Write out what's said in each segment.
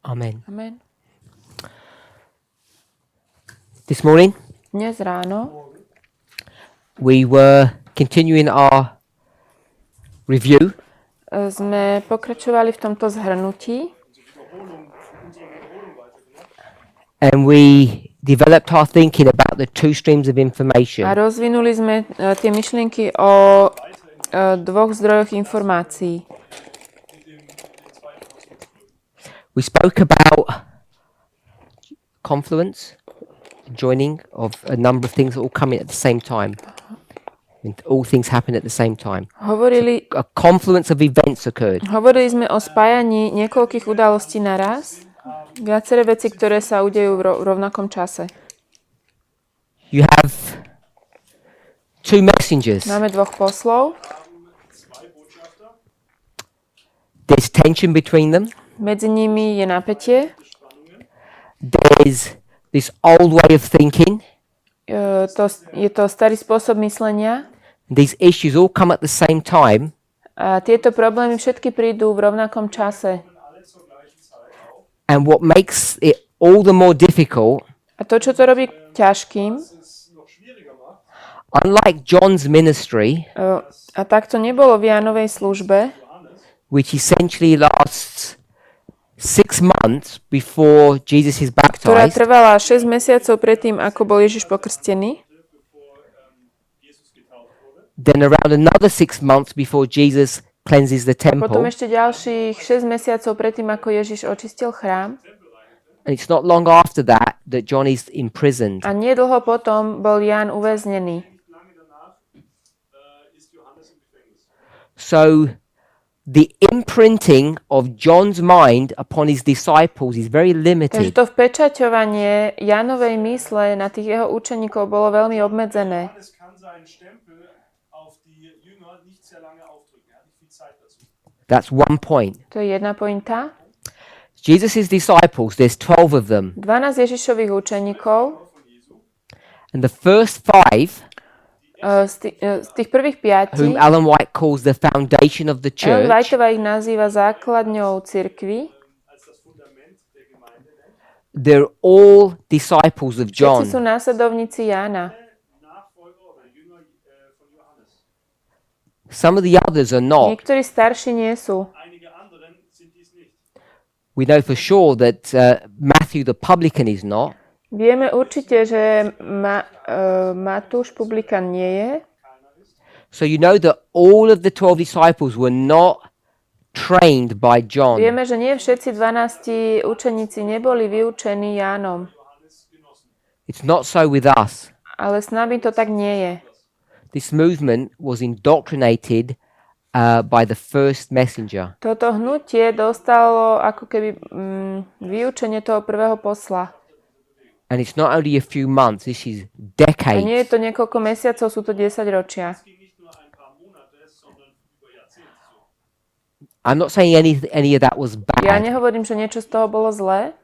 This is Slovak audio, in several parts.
Amen. Amen. This morning, Dnes ráno we were continuing our review sme pokračovali v tomto zhrnutí and we developed our thinking about the two streams of a information. rozvinuli sme tie myšlienky o dvoch zdrojoch informácií. We spoke about confluence, joining of a number of things that all come in at the same time. And all things happen at the same time. Hovorili A confluence of events occurred. sme o spájaní niekoľkých udalostí naraz. Viaceré veci, ktoré sa udejú v rovnakom čase. You have two messengers. Máme dvoch poslov. There's tension between them. Medzi nimi je napätie. There's this old way of thinking. Je to starý spôsob myslenia. These issues all come at the same time. A tieto problémy všetky prídu v rovnakom čase. And what makes it all the more difficult, A to, čo to robí ťažkým, unlike John's ministry, a tak to nebolo v Jánovej službe, which essentially lasts 6 months before Jesus is ktorá baptized, trvala 6 mesiacov predtým, ako bol Ježiš pokrstený, then around another 6 months before Jesus cleanses the potom temple, ešte ďalších 6 mesiacov predtým, ako Ježiš očistil chrám, and it's not long after that that John is imprisoned. a nie dlho potom bol Ján uväznený. So the imprinting of John's mind upon his disciples is very Takže limited. to vpečaťovanie Jánovej mysle na tých jeho učeníkov bolo veľmi obmedzené. That's one point. To je jedna pointa. Jesus' disciples, there's 12 of them. 12 Ježišových učeníkov, And the first 5, z tých prvých 5, whom Ellen White calls the foundation of the Ellen church, Whiteová ich nazýva základňou cirkvi. they're all disciples of John. Všetci sú následovníci Jána. Some of the others are not. Niektorí starší nie sú. We know for sure that Matthew the publican is not. Vieme určite, že Matúš publikán nie je. So you know that all of the 12 disciples were not trained by John. Vieme, že nie všetci 12 učeníci neboli vyučení Jánom. It's not so with us. Ale s nami to tak nie je. This movement was indoctrinated by the first messenger. Toto hnutie dostalo ako keby vyučenie toho prvého posla. And it's not only a few months, this is A nie je decades. to niekoľko mesiacov, sú to 10 ročia. I'm not saying any of that was Ja bad, nehovorím, že niečo z toho bolo zlé,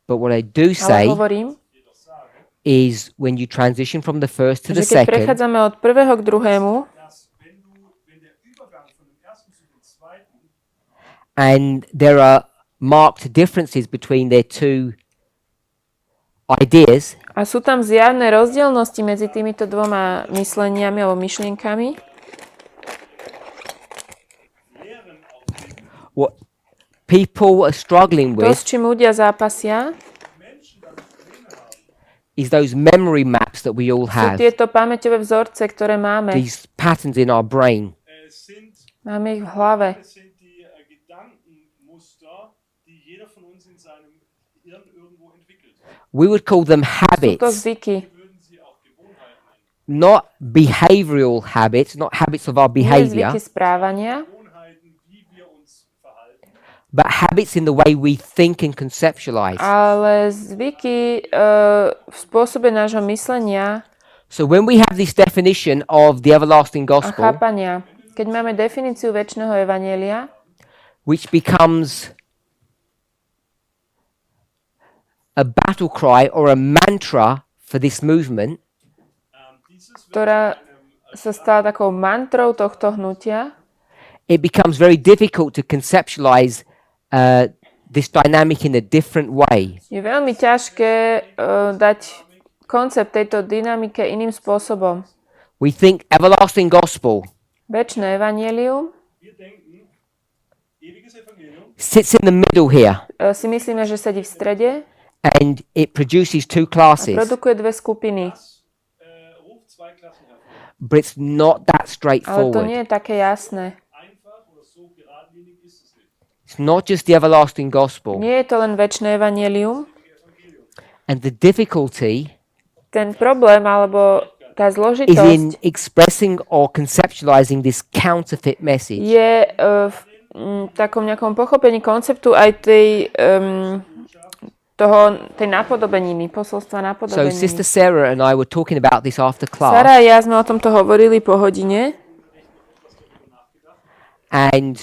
but what I do ale say hovorím, is when you transition from the first to the že keď second, prechádzame od prvého k druhému, and there are marked differences between their two ideas, a sú tam zjavné rozdielnosti medzi týmito dvoma mysleniami alebo myšlienkami, what people are struggling to, with s čím ľudia zápasia, is those memory maps that we all sú have, tieto pamäťové vzorce, ktoré máme. these patterns in our brain. Máme ich v hlave. We would call them Sú to habits, zvyky. not behavioral habits, not habits of our Nie behavior, zvyky správania, but habits in the way we think and conceptualize. ale zvyky v spôsobe nášho myslenia So when we have this definition of the everlasting a gospel, chápania. Keď máme definíciu večného evanjelia, which becomes a battle cry or a mantra for this movement, ktorá sa stala takou mantrou tohto hnutia, it becomes very difficult to conceptualize this dynamic in a different way. Je veľmi ťažké dať koncept tejto dynamike iným spôsobom. We think everlasting gospel Večné evanjelium sits in the middle here, si myslíme, že sedí v strede and it produces two a classes, produkuje dve skupiny. but it's not that Ale to straightforward. nie je také jasné. It's not just the everlasting gospel. Nie je to len večné evanjelium. And the difficulty Ten problém, alebo tá is in zložitosť expressing or conceptualizing this counterfeit message. je v takom nejakom pochopení konceptu aj tej napodobeniny, posolstva So napodobeniny. Sister Sarah and I were talking about this after class, Sara a ja sme o tomto hovorili po hodine and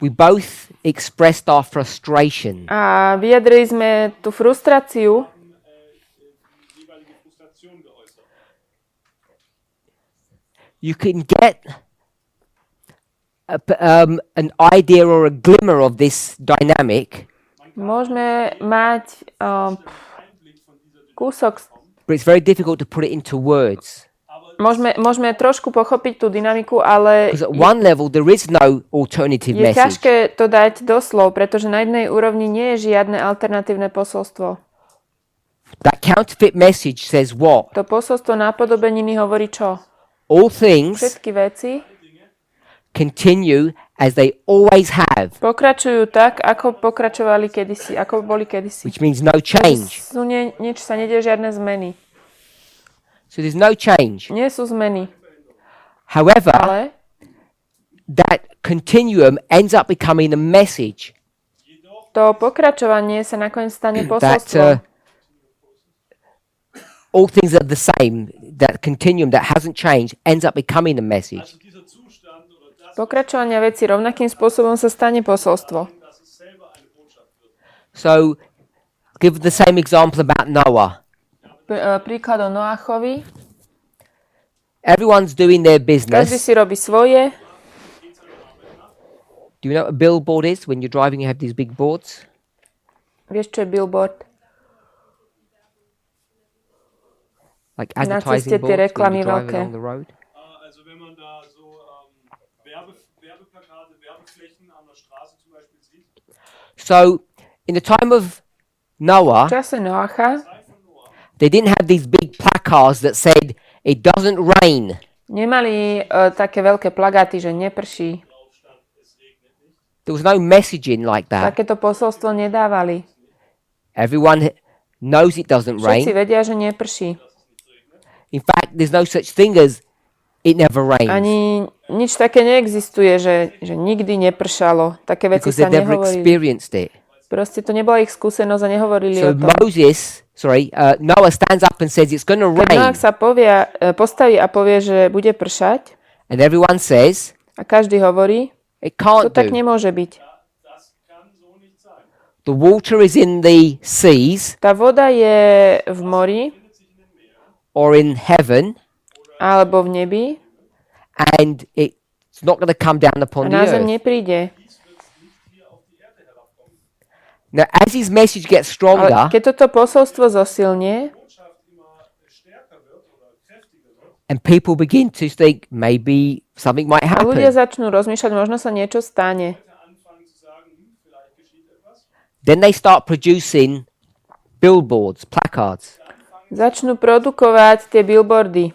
we both expressed our frustration a vyjadrili sme tú frustráciu. you can get an idea or a glimmer of this dynamic, Môžeme mať kúsok, but it's very difficult to put it into words. môžeme trošku pochopiť tú dynamiku, ale Because at one level, there is no alternative je message. ťažké to dať do slov, pretože na jednej úrovni nie je žiadne alternatívne posolstvo. That counterfeit message says what? To posolstvo napodobeniny hovorí čo? All things Všetky veci continue as they always have, pokračujú tak, ako pokračovali kedysi, ako boli kedysi. which means no change. Nič sa nedieje, žiadne zmeny. So there's no change. Nie sú zmeny. However, Ale that continuum ends up becoming a message to pokračovanie sa nakoniec stane that posolstvom. all things are the same. That continuum that hasn't changed ends up becoming a message. Pokračovania veci rovnakým spôsobom sa stane posolstvo. So, give the same example about Noah. Príklad o Noachovi. Everyone's doing their Každý business. si robí svoje. Do you know what a billboard is? When you're driving, you have these big boards. Vieš, čo je billboard? Like Na advertising ceste tie boards when reklamy you're driving veľké. along the road. Also wenn man da so Werbeplakate, Werbeflächen an der Straße zum Beispiel sieht, So, in the time of V Noah, čase Noacha they didn't have these big placards that said, it doesn't rain. nemali také veľké plagáty, že neprší. There was no messaging like that. Takéto posolstvo nedávali. Everyone knows it doesn't Všetci rain. vedia, že neprší. In fact, there's no such thing as it never rains. Ani nič také neexistuje, že nikdy nepršalo. Také veci Because sa they've never nehovorili. experienced it. Proste to nebola ich skúsenosť a nehovorili So o tom. Noah stands up and says it's going to Keď rain. Noach sa postaví a povie, že bude pršať And everyone says, a každý hovorí, it to can't tak do. nemôže byť. The water is in the seas Tá voda je v mori or in heaven, alebo v nebi and it's not going to come down a upon na the zem earth. nepríde. Now, as his message gets Ale stronger, keď toto posolstvo zosilnie and people begin to think maybe something might a ľudia happen, začnú rozmýšľať, možno sa niečo stane, then they start producing billboards, placards začnú produkovať tie billboardy,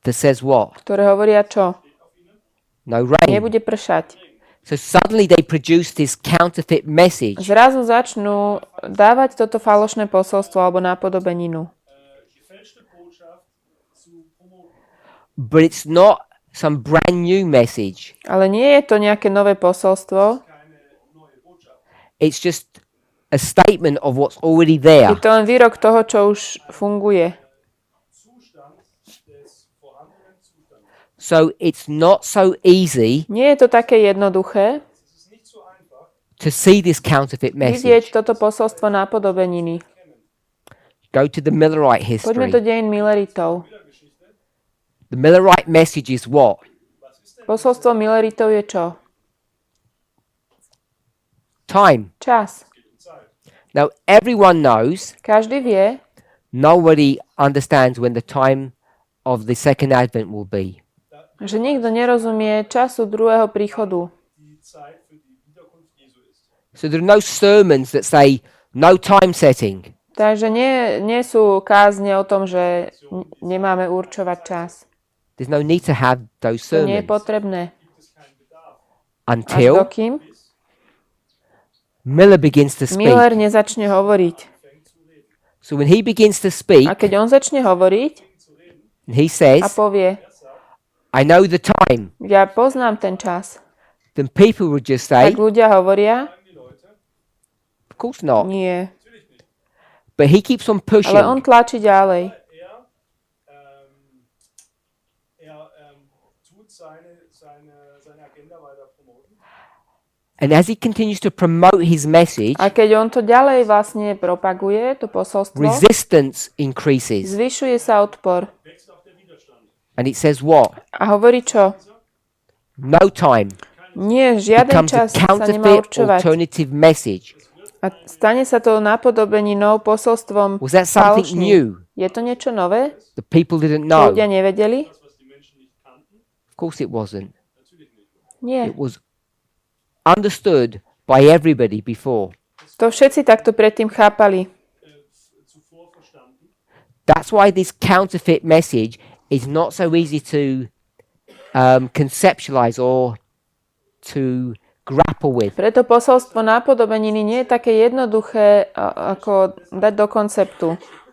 that says what? ktoré hovoria čo? No rain. Nebude pršať. So suddenly they produce this counterfeit message Zrazu začnú dávať toto falošné posolstvo alebo nápodobeninu. but it's not some brand new message. Ale nie je to nejaké nové posolstvo, It's just a statement of what's already je there. to len výrok toho, čo už funguje. So it's not so easy Nie je to také jednoduché to see this counterfeit vidieť message. toto posolstvo nápodobeniny. Go to the Millerite Poďme history. do dejín Milleritov. The Millerite message is what? Posolstvo Milleritov je čo? Time. Čas. Now, everyone knows, Každý vie, nobody understands when the time of the second advent will be. že nikto nerozumie času druhého príchodu. die Zeit für die Wiederkunft Jesu ist. So there are no sermons that say no time setting. Takže nie sú kázne o tom, že nemáme určovať čas. There's no need to have those To nie je sermons potrebné. Až until dokým Miller begins to speak. Miller nezačne hovoriť. So when he begins to speak, A keď on začne hovoriť and he a says, povie, I know the time, ja poznám ten čas, then people would just say, tak ľudia hovoria, of course not. nie. But he keeps on pushing. Ale on tlačí ďalej. Tut seine Agenda weiter promoten. And as he continues to promote his message, A keď on to ďalej vlastne propaguje, to posolstvo, resistance increases. zvyšuje sa odpor. Wächst auch der Widerstand. And it says what? A hovorí čo? No time Nie, žiaden becomes a čas sa nemá counterfeit určovať. alternative message. A stane sa to napodobeninou, posolstvom Was that something falošným. new Je to niečo nové? that people didn't Čo know? ľudia nevedeli? Was die Menschen nicht kannten? Of course it wasn't. Natürlich nicht. Nie. It was understood by everybody before. To všetci takto predtým chápali. Zuvor verstanden. That's why this counterfeit message is not so easy to conceptualize or to grapple with. Preto posolstvo napodobeniny nie je také jednoduché, ako dať do konceptu.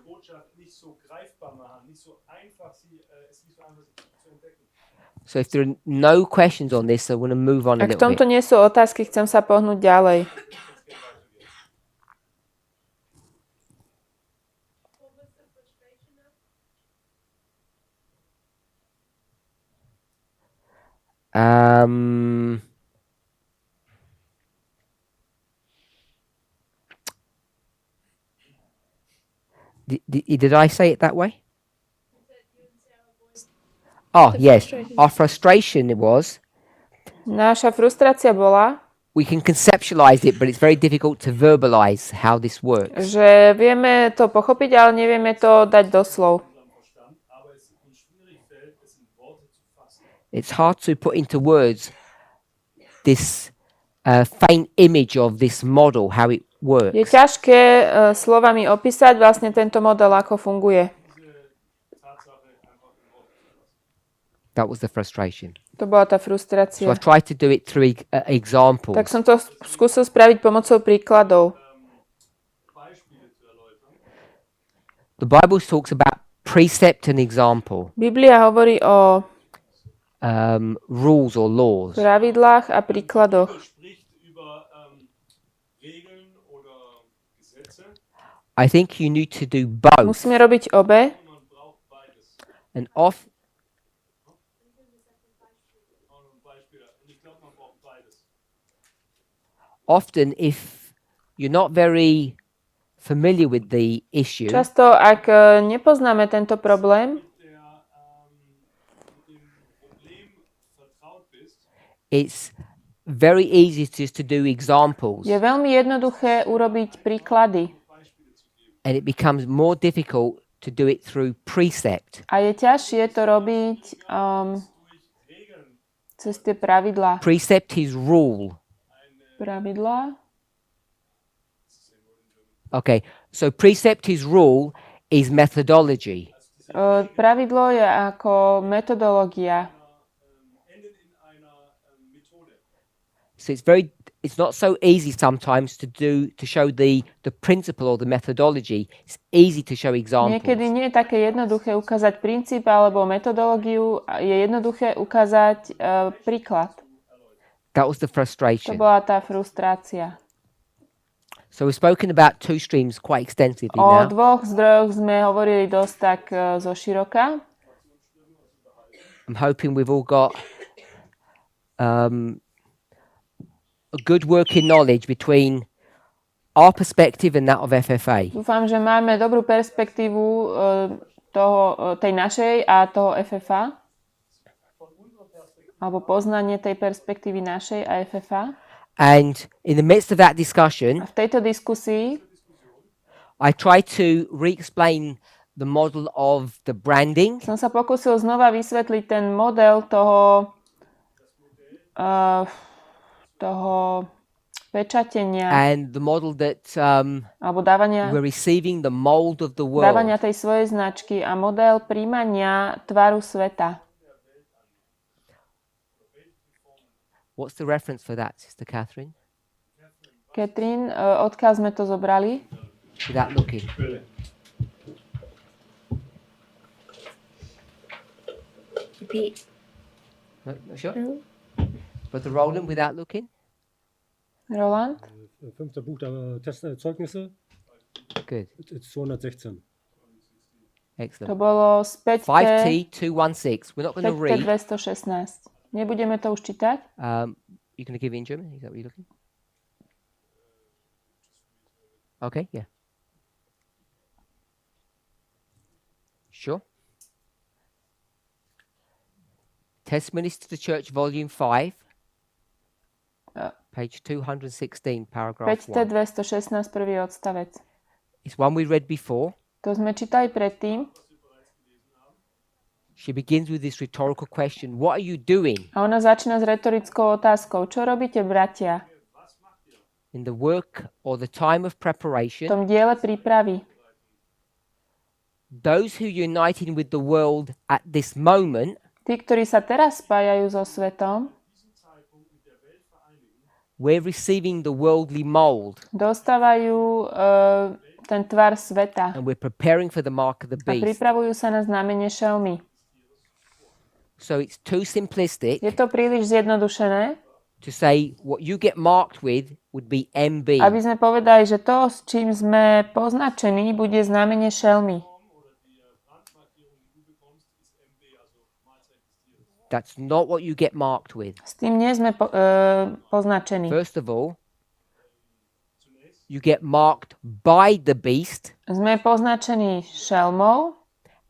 Botschaft nicht so greifbar machen, nicht so einfach es nicht so einfach zu entdecken. So if there are no questions on this, I want to move on a Ak v little tomto bit. nie sú otázky, chcem sa pohnúť ďalej. Did I say it that way? Oh, yes. Our frustration was Naša frustrácia bola, we can conceptualize it, but it's very difficult to verbalize how this works. že vieme to pochopiť, ale nevieme to dať do slov. Aber es uns schwierig fällt, es in Worte zu fassen. It's hard to put into words this faint image of this model, how it Je works. ťažké slovami opísať vlastne tento model, ako funguje. That was the frustration. To bola tá So frustrácia. I've tried to do it through examples. Tak som to skúsil spraviť pomocou príkladov. Beispiele zu erläutern. The Bible talks about precept and example, Biblia hovorí o rules or laws. pravidlách a príkladoch. Spricht über Regeln oder Gesetze. I think you need to do both. Musíme robiť obe. Man braucht beides. And Beispiele. Und ich glaube, man braucht beides. often, if you're not very familiar with the issue, Často, ak nepoznáme tento problém, Mit dem Problem vertraut bist, it's very easy just to do examples, je veľmi jednoduché urobiť príklady. and it becomes more difficult to do it through precept. A je ťažšie to robiť cez tie pravidlá. Precept is rule. Pravidlá? Okay, so precept is rule is methodology. Pravidlo je ako metodológia. endet in einer Methode. So it's not so easy sometimes to show the principle or the methodology. It's easy to show examples. Niekedy nie je také jednoduché ukázať princíp alebo metodológiu, je jednoduché ukázať príklad. That was the To frustration. bola tá frustrácia. So we've spoken about two streams quite extensively O now. dvoch zdrojoch sme hovorili dosť tak zo široka. I'm hoping we've all got a good working knowledge between our perspective and that of FFA. Dúfam, že máme dobrú perspektívu tej našej a toho FFA. Alebo poznanie tej perspektívy našej a FFA. And in the midst of that discussion, A v tejto diskusii I tried to re-explain the model of the branding som sa pokúsil znova vysvetliť ten model toho pečatenia and the model that alebo dávania we're receiving the mold of the world. tej svojej značky a model príjmania tvaru sveta. What's the reference for that, Sister Catherine? Katrin, odkiaľ sme to zobrali? Without looking. Repeat. No, sure? Brother Roland, without looking? Roland? 5. Buch der Zeugnisse, Good. it's 216. To Excellent. bolo z 5T216. We're not going to 5T read. 216. Nebudeme to už čítať? You're going to give it in German? Is that what you're looking? Okay, yeah. Sure. Testimonies to the Church, Volume 5, page 216, paragraph 5T 1. 216, prvý odstavec. It's one we read before. To sme čítali predtým. She begins with this rhetorical question. What are you doing A ona začína s retorickou otázkou. Čo robíte, bratia? in the work or the time of V preparation? tom diele prípravy. Those who are united with the world at this moment Tí, ktorí sa teraz spájajú so svetom, we're receiving the worldly mold dostávajú ten tvar sveta and we're preparing for the mark of the a beast. pripravujú sa na znamenie šelmy. So it's too simplistic Je to príliš zjednodušené, to say what you get marked with would be MB. aby sme povedali, že to, s čím sme poznačení, bude znamenie šelmy. That's not what you get marked with. S tým nie sme poznačení. First of all, you get marked by the beast, Sme poznačení šelmou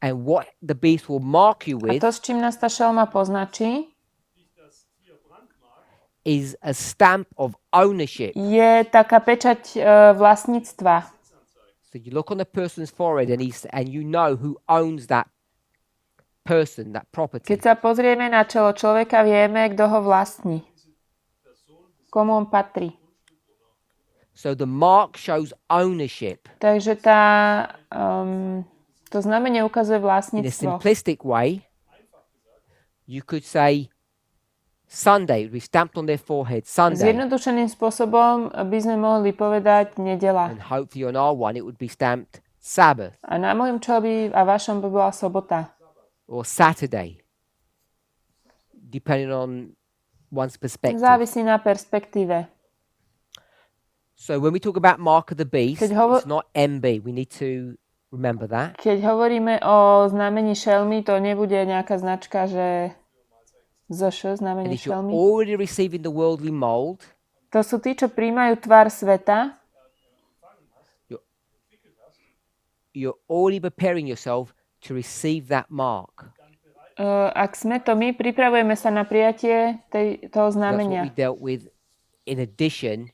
and what the beast will mark you a with to, s čím nás tá šelma poznačí, is a stamp of ownership. je taká pečať vlastníctva. So you look on the person's forehead and you know who owns that person, that property. Keď sa pozrieme na čelo človeka, vieme, kto ho vlastní. Komu on patrí. So the mark shows ownership. Takže to znamenie ukazuje In a vlastníctvo. simplistic way, you could say Sunday would be stamped on their forehead, Sunday. Zjednodušeným spôsobom by sme mohli povedať nedela. And hopefully on our one it would be stamped Sabbath A na mojom čele a vašom by bola sobota. or Saturday, depending on one's perspective. Závisí na perspektíve. So when we talk about mark of the beast, Keď hovo- it's not MB. We need to remember that. Keď hovoríme o znamení šelmy, to nebude nejaká značka, že ZŠ, And znamenie if you're šelmy. already receiving the worldly mold, To sú tí, čo príjmajú tvar sveta. you're already preparing yourself to receive that mark. Ak sme to my, pripravujeme sa na prijatie toho That's what znamenia. we dealt with in addition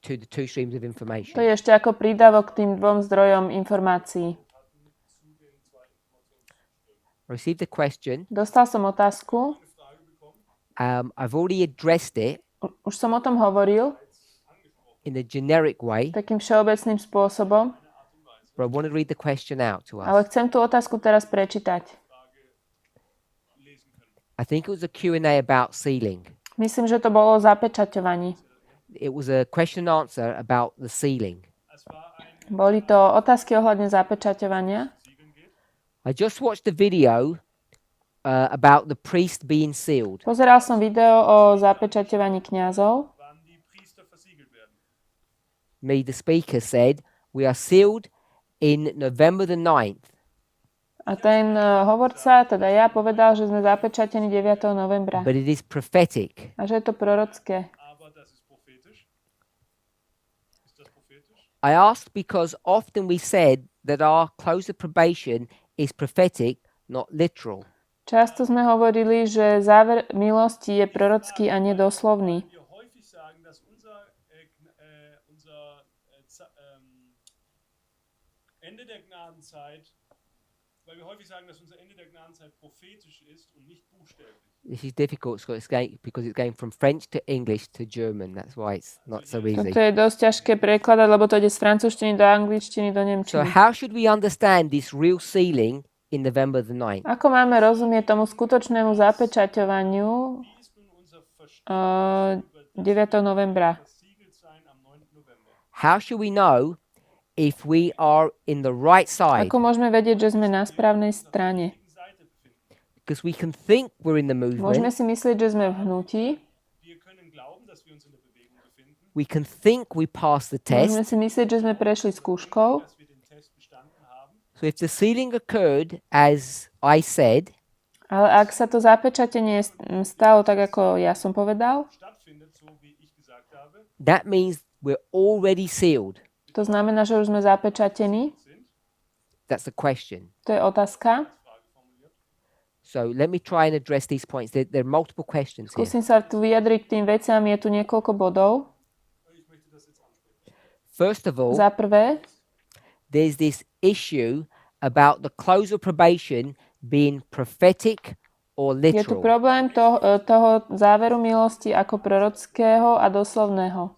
to the two streams of To information. je ešte ako prídavok k tým dvom zdrojom informácií. I received a question. Dostal som otázku, I've already addressed it už som o tom hovoril, in a generic way, takým všeobecným spôsobom, but I want to read the question out to us. ale chcem tú otázku teraz prečítať. I think it was a Q&A about sealing. Myslím, že to bolo o zapečaťovaní. It was a question and answer about the sealing. Boli to otázky ohľadne zapečaťovania. I just watched the video about the priest being sealed. Pozeral som video o zapečaťovaní kňazov. wann die Priester versiegelt werden. Me, the speaker, said, we are sealed in November the 9th. A ten hovorca, teda ja, povedal, že sme zapečatení 9. novembra. But it is prophetic. A že je to prorocké. Aber das ist prophetisch. Ist das prophetisch? I asked because often we said that our close of probation is prophetic, not literal. Často sme hovorili, že záver milosti je prorocký a nedoslovný. Wir häufig sagen, dass Ende der Gnadenzeit, weil wir häufig sagen, dass unser Ende der Gnadenzeit prophetisch ist und nicht buchstäblich. This is difficult because it's going from French to English to German. That's why it's not so easy. Toto je dosť ťažké prekladať, lebo to ide z francúzštiny do angličtiny do So nemčiny. how should we understand this real sealing in November the 9th? Ako máme rozumieť tomu skutočnému zapečaťovaniu 9. novembra? How should we know if we are in the right side? Ako môžeme vedieť, že sme na správnej strane? Because we can think we're in the Môžeme movement. si myslieť, že sme v hnutí. We can think we passed the Môžeme test. si myslieť, že sme prešli skúškou. So if the sealing occurred as I said, Ale ak sa to zapečatenie stalo tak, ako ja som povedal, that means we're already sealed. to znamená, že už sme zapečatení. That's the question. To je otázka. So let me try and address these points. There are multiple questions here. Skúsim sa tu vyjadriť k tým veciam. Je tu niekoľko bodov. First of all, Za prvé, there's this issue about the close of probation being prophetic or je tu literal. problém toho záveru milosti ako prorockého a doslovného.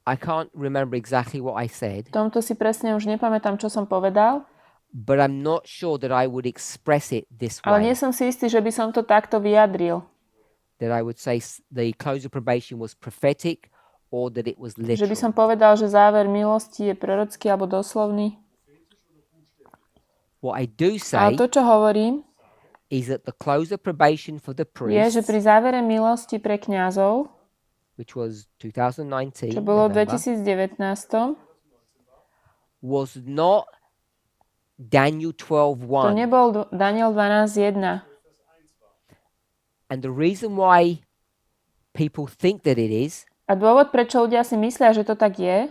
I can't remember exactly what I said, V tomto si presne už nepamätám, čo som povedal, but I'm not sure that I would express it this ale nie way. som si istý, že by som to takto vyjadril. That I would say the close of probation was prophetic or that it was Že by som literal. povedal, že záver milosti je prorocký alebo doslovný. What I do Ale say to, čo hovorím, is that the close of probation for the je, že priests, pri závere milosti pre kňazov, which was 2019, čo bolo v November, 2019, was not Daniel to 12:1. nebol Daniel 12.1. And the reason why people think that it is A dôvod, prečo ľudia si myslia, že to tak je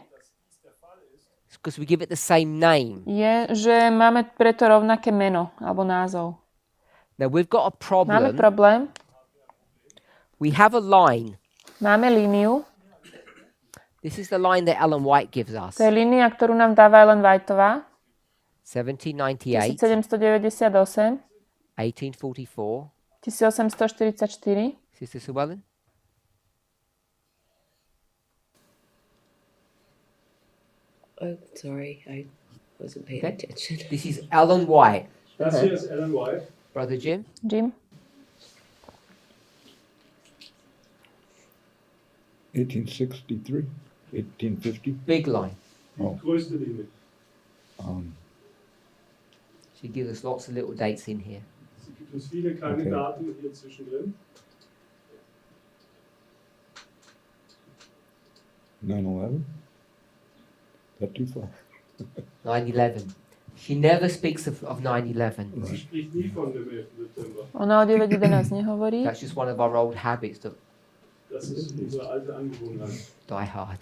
because we give it the same name. je, že máme preto rovnaké meno alebo názov. Now we've got a Máme problem. problém, We have a line. máme líniu. This is the line that Ellen White gives us. To je línia, ktorú nám dáva Ellen Whiteová. 1798, 1798, 1844. 1844. Sister Llewellyn? Oh, sorry, I wasn't paying Okay. attention. This is Ellen White. Das hier ist Ellen White. Brother Jim? Jim? 1863, 1850. Big line. Oh, Größte Linie. She gives us lots of little dates in here. Es gibt uns viele kleine Okay. Daten hier zwischendrin. 9/11. That too far. 9/11. She never speaks of 9/11. Sie spricht nie von dem 11. September. Ona o 9.11 nehovorí. That's just one of our old habits that Das ist unsere alte Angewohnheit. die hard.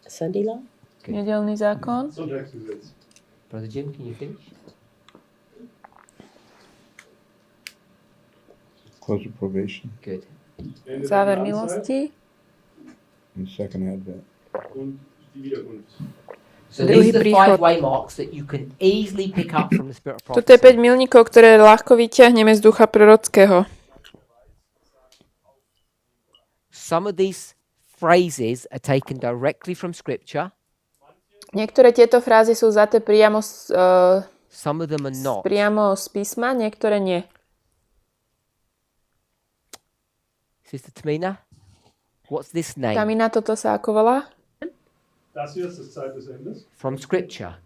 Sunday law? Nedelný zákon. Sonntagsgesetz. Brother Jim, can you finish? Close of probation Good. Ende der Záver Gnadenzeit milosti. and second advent. und die Wiederkunft. So Druhý these are the príchod. 5 waymarks that you can easily pick up from the Spirit of Toto je 5 prophecy. milníkov, ktoré ľahko vyťahneme z ducha prorockého. Some of these phrases are taken directly from Scripture. Niektoré tieto frázy sú vzaté priamo Some of them are not. priamo z písma, niektoré nie. Sister Tamina, what's this name? Tamina, toto sa ako volá? Das hier ist das Zeit des Endes From Scripture.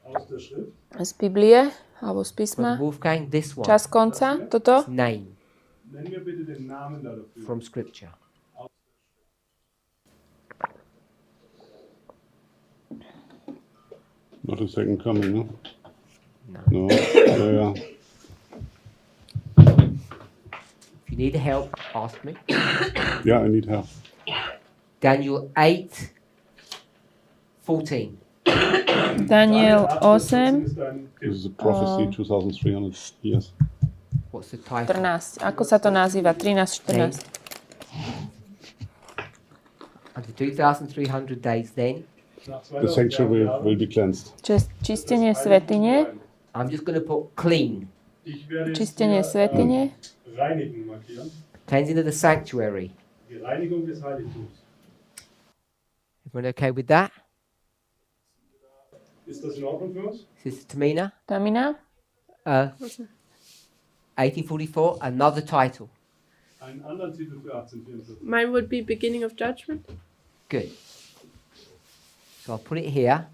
aus der Schrift. Z Biblie, alebo z písma. Brother Wolfgang, this one. Čas konca, toto. Name Nennen wir bitte den Namen da dafür. from Scripture. Not a second coming, no? No. No. Yeah. If you need help, ask me. Yeah, I need help. Daniel 8:14. Daniel 8, ist ein This is a prophecy 2,300 years. What's the title? 14. Ako sa to nazýva? 13, 14. After 2,300 days then, The sanctuary will be cleansed. Čistenie svätyne. I'm just going to put clean. Ich werde jetzt Čistenie hier, svätyne. Reinigen markieren. Cleansing of the sanctuary. Die Reinigung des Heiligtums. Everyone okay with that? Ist das in Ordnung für uns? Sister Tamina? Tamina. 1844, another title. Einen anderen Titel für 1844. Mine would be Beginning of Judgment. Good. So I'll put it here.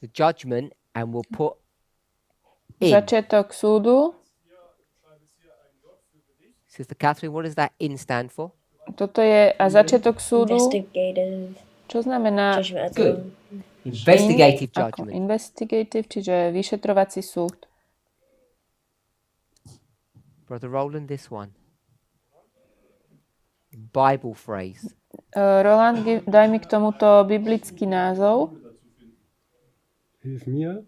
The judgment, and we'll put in. Začiatok súdu. Sister Catherine, what does that in stand for? Toto je a začiatok súdu. Investigative Čo znamená judgment. That's Good. all. Investigative ako judgment. investigative, čiže vyšetrovací súd. Brother Roland, this one. Bible phrase. Roland, daj mi k tomuto biblický názov. Hilf mir.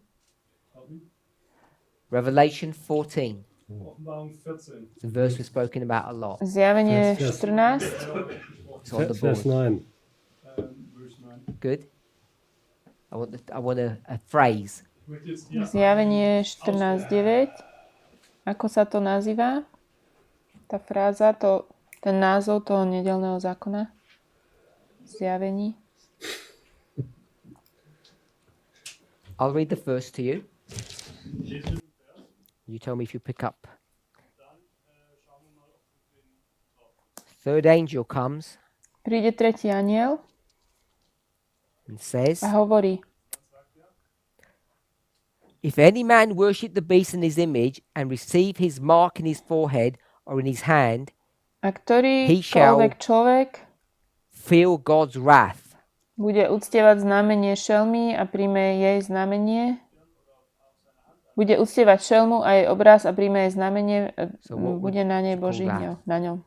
Revelation 14. Offenbarung 14. It's a verse we've spoken about a lot. Zjavenie Yes, yes. 14. It's on the Vers board. 9. Verse 9. Good. I want a phrase. Ich möchte jetzt hier Zjavenie 14.9. Ako sa to nazýva? Tá fráza, ten názov toho nedeľného zákona? Zjavení. I'll read the verse to you. You tell me if you pick up. Third angel comes Príde tretí anjel and says, a hovorí: if any man worship the beast in his image and receive his mark in his forehead or in his hand, a He shall- ktorýkoľvek človek feel God's wrath. bude uctievať znamenie šelmy a príjme jej znamenie, bude uctievať šelmu a jej obraz a príjme jej znamenie, So what would bude na nej you call Boží that? hnev, na ňom.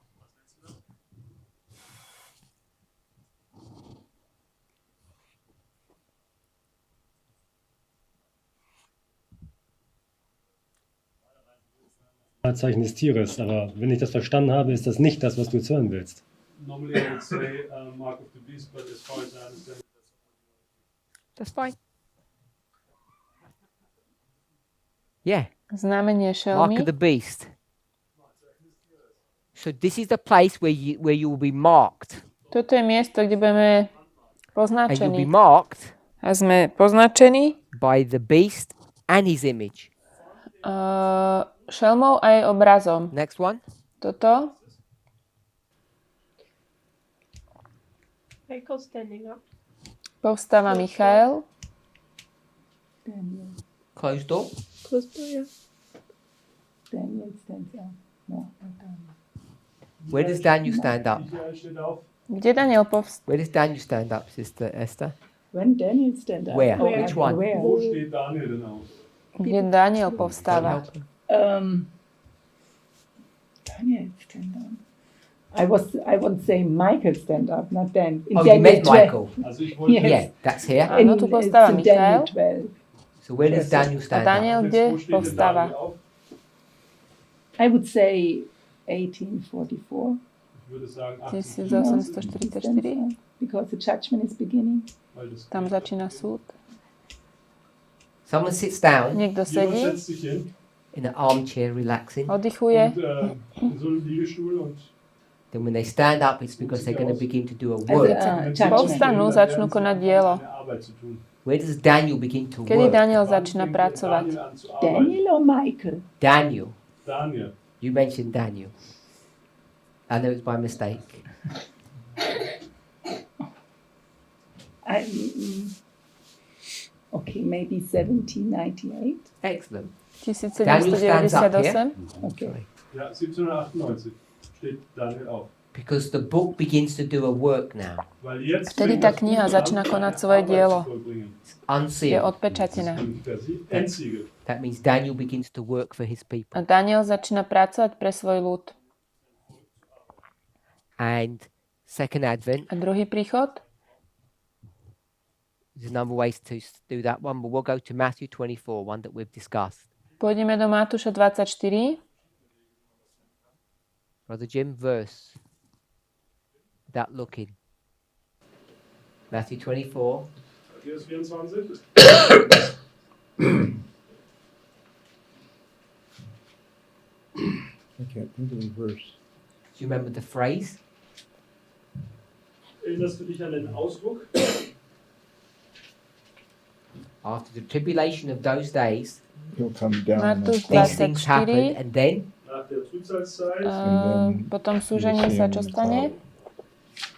Zeichen des Tieres, aber wenn ich das verstanden habe, ist das nicht das, was du jetzt hören willst. normally I would say mark of the beast, but as far as I understand, That's fine. Yeah, Znamenie mark šelmy. of the beast. So this is the place where you will be marked, Toto je miesto, kde budeme and you'll be poznačení. marked A sme poznačení by the beast and his image. šelmou a jej obrazom. Next one. Toto. Michael standing up. Povstáva Michael. Daniel. Closed door. Close door, yeah. Daniel stands up. No, not Daniel. Where does Daniel stand up? Michael steht auf. Kde Daniel povstáva? Where does Daniel stand up, Sister Esther? When Daniel stand up. Where? Oh, Which one? Where? Wo steht Daniel denn auf? Kde Daniel povstáva? Daniel stand up. I would say Michael stand up, not Dan. In Oh, you meant 12. Michael. Also ich wollte Yes. Yeah, that's here. Áno, tu povstáva It's in Daniel Michael. 12. So where does Daniel A stand Daniel up? kde wo steht denn povstáva? Daniel auf? I would say 1844. Ich würde sagen 1844. Because the judgment is beginning. weil das Tam začína súd. Someone sits down Niekto jemand sedí, setzt sich hin in an armchair, relaxing. oddychuje. und in so einem Liegestuhl und Then when they stand up, it's because they're going to begin to do a Also, work. judgment. Povstanú, začnú konať dielo. eine Arbeit zu tun. Where does Daniel begin to Kedy work? Daniel Wann začína fängt pracovať? Daniel an zu arbeiten? Daniel or Michael? Daniel. Daniel. You mentioned Daniel. I know it's by mistake. Okay, maybe 1798. Excellent. 1798. Okay. Ja, 1798 steht Daniel auf. Because the book begins to do a work now. Weil jetzt Vtedy fängt tá das kniha Buch začína an, konať eine svoje Arbeit dielo. zu vollbringen. It's Je unsealed. odpečatené. Entsiegel. That means Daniel begins to work for his people. A Daniel začína pracovať pre svoj ľud. And second advent, A druhý príchod? there's a number of ways to do that one, but we'll go to Matthew 24, one that we've discussed. Pôjdeme do Matúša 24. Brother Jim, verse. without looking. Matthew 24. Matthäus 24. I can't think of the verse. Do you remember the phrase? Erinnerst du dich an den Ausdruck? After the tribulation of those days, He'll come down. Matúš these things 24. happen, and then Nach der Trübsalzeit Potom súženie sa čo stane?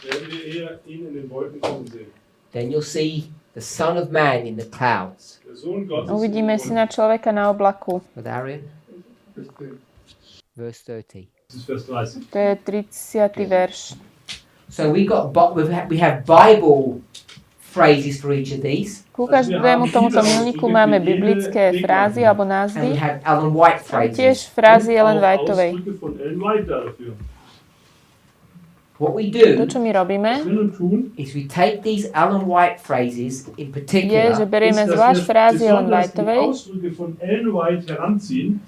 werden wir eher ihn in den Wolken kommen sehen. then you'll see the Son of Man in the clouds. Der Sohn Gottes Uvidíme syna človeka na oblaku. With Arian, verse 30. Das ist Vers 30. To je 30. verš. So we have Bible phrases for each of these, Ku každému tomuto milníku máme biblické frázy alebo and we názvy. have Ellen White A tiež phrases. frázy Ellen Auch Whiteovej. Ausdrücke von Ellen White dafür. What we To, do čo my robíme, Was wir nun tun, is we take these Ellen White phrases in je, že particular, berieme ist, dass zvlášť wir frázy Ellen besonders die Whiteovej Ausdrücke von Ellen White heranziehen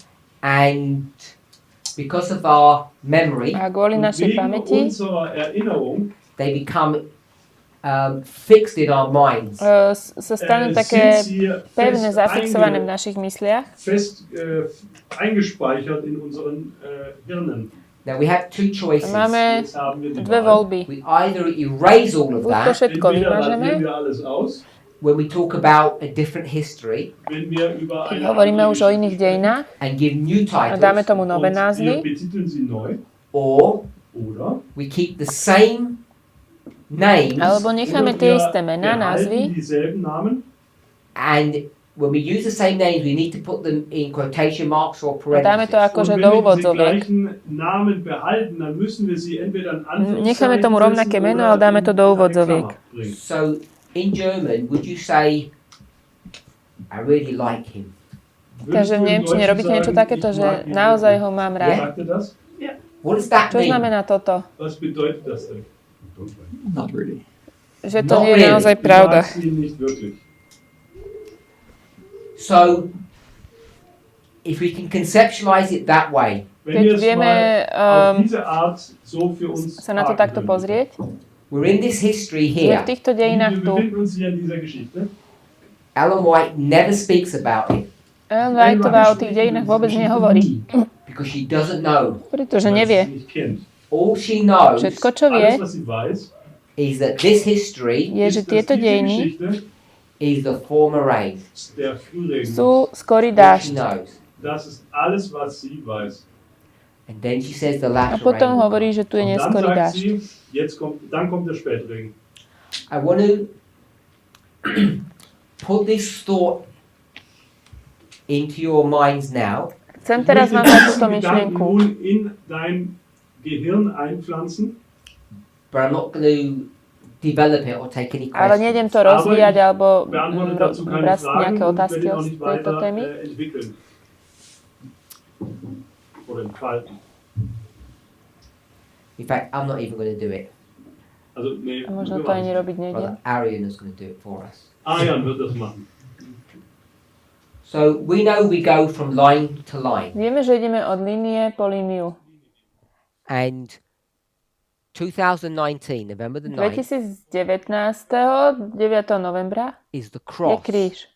and because of our memory, a kvôli und našej wegen pamäti unserer Erinnerung they become fixed in our minds. sa stanú také sind sie pevne fest, zafixované v našich mysliach. fest eingespeichert in unseren Hirnen. Now we have two choices. Máme Jetzt haben wir die dve Wahl. voľby. We either erase all of Buď to that všetko Entweder vymažeme, radieren wir alles aus, when we talk about a different history wenn wir über keď eine hovoríme andere už o iných Geschichte dejinách and give new a dáme titles, tomu nové und wir názvy, betiteln sie neu, or oder we keep the same names, alebo necháme tie isté mená, behalten názvy, dieselben Namen, and when we use the same names, we need to put them in quotation marks or a dáme to parentheses. akože und do wenn wir diese úvodzoviek. gleichen Namen behalten, dann müssen wir sie entweder in Anführungszeichen Necháme tomu rovnaké setzen meno, oder ale dáme to do in eine úvodzoviek. Klammer bringen. So in German, would you say, I really like him? Takže v nemčine robíte niečo takéto, že naozaj ho mám rád. Sagt ihr das? What does that Čo mean? znamená toto? Was bedeutet das denn? Not really. Že to Not nie je really. naozaj Du pravda. magst ihn nicht wirklich. So if we can conceptualize it that way, Wenn Keď wir es vieme mal auf um, diese Art so für uns sa na to haken takto würden. pozrieť, we're in this history že v here. týchto Wir dejinách tu befinden uns hier in dieser Geschichte. Ellen White never speaks about it Ellen Whiteová o tých dejinách vôbec nehovorí, because she doesn't know. pretože weil sie nevie. es nicht kennt. All she knows Všetko, čo vie, Alles, was sie weiß, is that this history je, že ist, dass tieto diese dejiny Geschichte is the former rain. der Frühregen sú skorý All she dážď. knows. Das ist alles, was sie weiß. And then she says the A latter potom rain. hovorí, že tu je Und dann neskorý sagt dážď. sie, dann kommt der Spätregen. I want to put this thought into your minds now, Chcem Ich teraz möchte vám dať túto diesen Gedanken myšlienku, nun in dein Gehirn einpflanzen, but I'm not going to develop it or take any ale nejdem questions. to rozvíjať alebo beantworte dazu keine brať Fragen nejaké und otázky werde ihn o auch nicht tejto weiter témy. entwickeln. Oder entfalten. In fact, I'm not even going to do it. Also, nee, A možno wir to ani machen robiť nejdem. Brother Arian is going to do it for us. Arian wird das machen. So we know we go from line to line, Vieme, že ideme od línie po líniu. and 2019, November the 9th, 2019. 9. novembra is the je cross. kríž.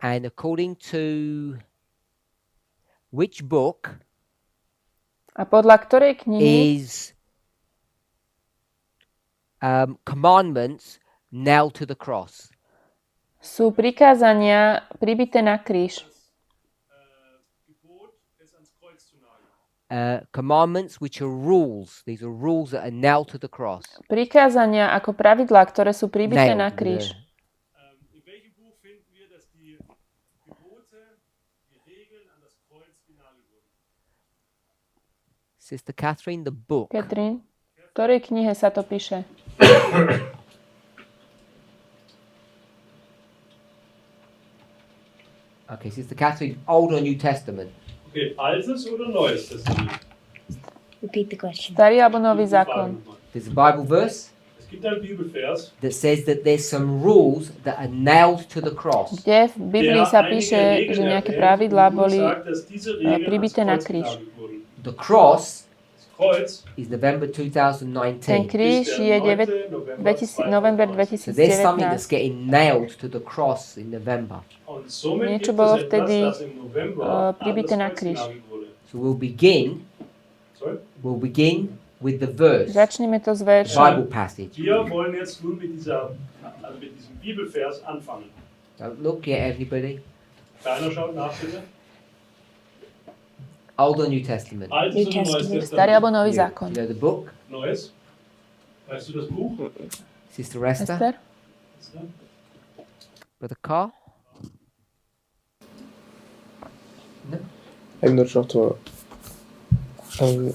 And according to which book A podľa ktorej knihy is commandments nailed to the cross? sú prikázania pribité na kríž. Gebot, es ans Kreuz zu nageln. Commandments which are rules. These are rules that are nailed to the cross. Prikázania ako pravidlá, ktoré sú pribité Nailed na with kríž. In welchem Buch finden wir, dass die Gebote, die Regeln an das Kreuz genagelt wurden? Sister Catherine, the book. Katrin, v ktorej knihe sa to píše? Okay, Sister Catherine, Old or New Testament? Okay, Altes oder Neues Testament? Repeat the question. Starý alebo nový zákon? There's a Bible verse Es gibt einen Bibelvers, that says that there's some rules that are nailed to the cross. Kde v Biblii der sa einige píše, že Regeln nejaké erwähnt pravidlá und boli sagt, dass diese Regeln pribité ans na Kreuz kríž. genagelt wurden. The cross Kreuz is November Ten 2019. kríž ist je der 9. 9. november So there's something 2019. that's getting nailed to the cross in November. Und somit Niečo gibt bolo es etwas, vtedy, das im November pribité na anders kríž. festgenagelt wurde. So we'll begin with the verse, Začneme to s the veršom. Bible passage. Wir wollen jetzt nun mit diesem Bibelvers anfangen. Don't look yet, everybody. Keiner schaut nach, bitte. Old or New Testament? Altes New oder Neues Testament. Starý alebo nový You zákon. know the book, Neues. Weißt du das Buch? Sister Esther, Ester? Brother Carl. I'm not sure to.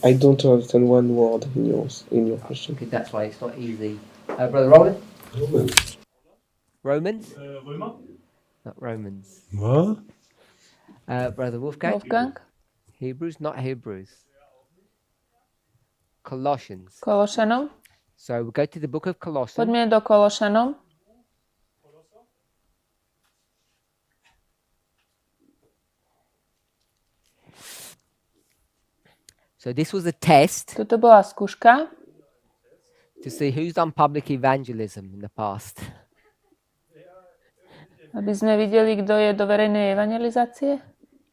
I don't understand one word in your question. Okay, that's why it's not easy. Brother Roland? Romans? Römer? Not Romans. What? Brother Wolfgang? Wolfgang? Hebrews? Not Hebrews. Colossians. Kološanom? So we'll go to the book of Colossians. Poďme do Kološanom. So this was a test Toto bola skúška, to see who's done public evangelism in the past. aby sme videli, kto je do verejnej evangelizácie.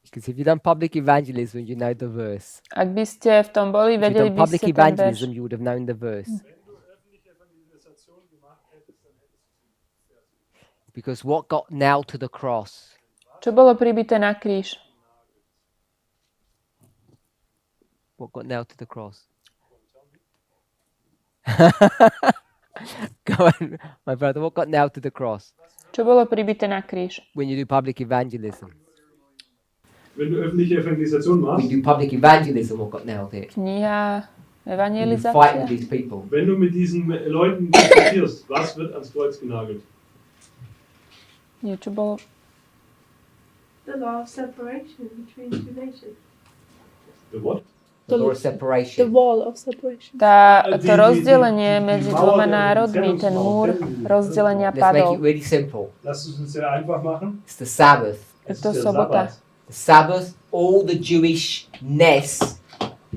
Because if you've done public evangelism, you know the verse. Ak by ste v tom boli, If you've vedeli done by public ste ten verš. evangelism, you would have known the verse. Because what got nailed to the cross Čo bolo pribité na kríž? What got nailed to the cross? Go on, my brother. What got nailed to the cross? Čo bolo pribité na kríž? When you do public evangelism. Wenn du öffentliche Evangelisation When machst, you do public evangelism, what got nailed here? Kniha When you fight with evangelizácia. these people. wenn du mit diesen Leuten diskutierst, was wird ans Kreuz genagelt? Niečo bolo... The law of separation between two nations. The what? The law of The separation. wall of separation. To rozdelenie medzi dvoma národmi, ten múr rozdelenia Let's make it padol. really simple. Lass es uns sehr einfach machen. It's the Sabbath. Je Es to ist der sobota. Sabbat. The Sabbath, all the Jewishness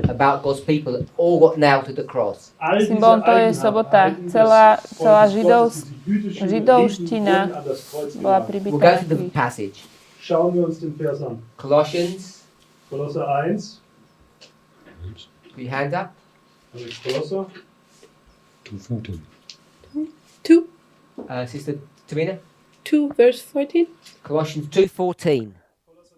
about God's people, all got nailed to the cross. All diese Symbol to je sobota. Eigenheiten des Celá Volkes Gottes, židovs- die jüdischen židovština Riten wurden an das Kreuz bola genagelt. pribitá We'll go na to the kríž. passage. Schauen wir uns den Vers an. Colossians, Kolosser 1. put your hand up. Alex Kolosser. 2:14. 2, Sister Tamina. 2 verse 14. Colossians 2:14.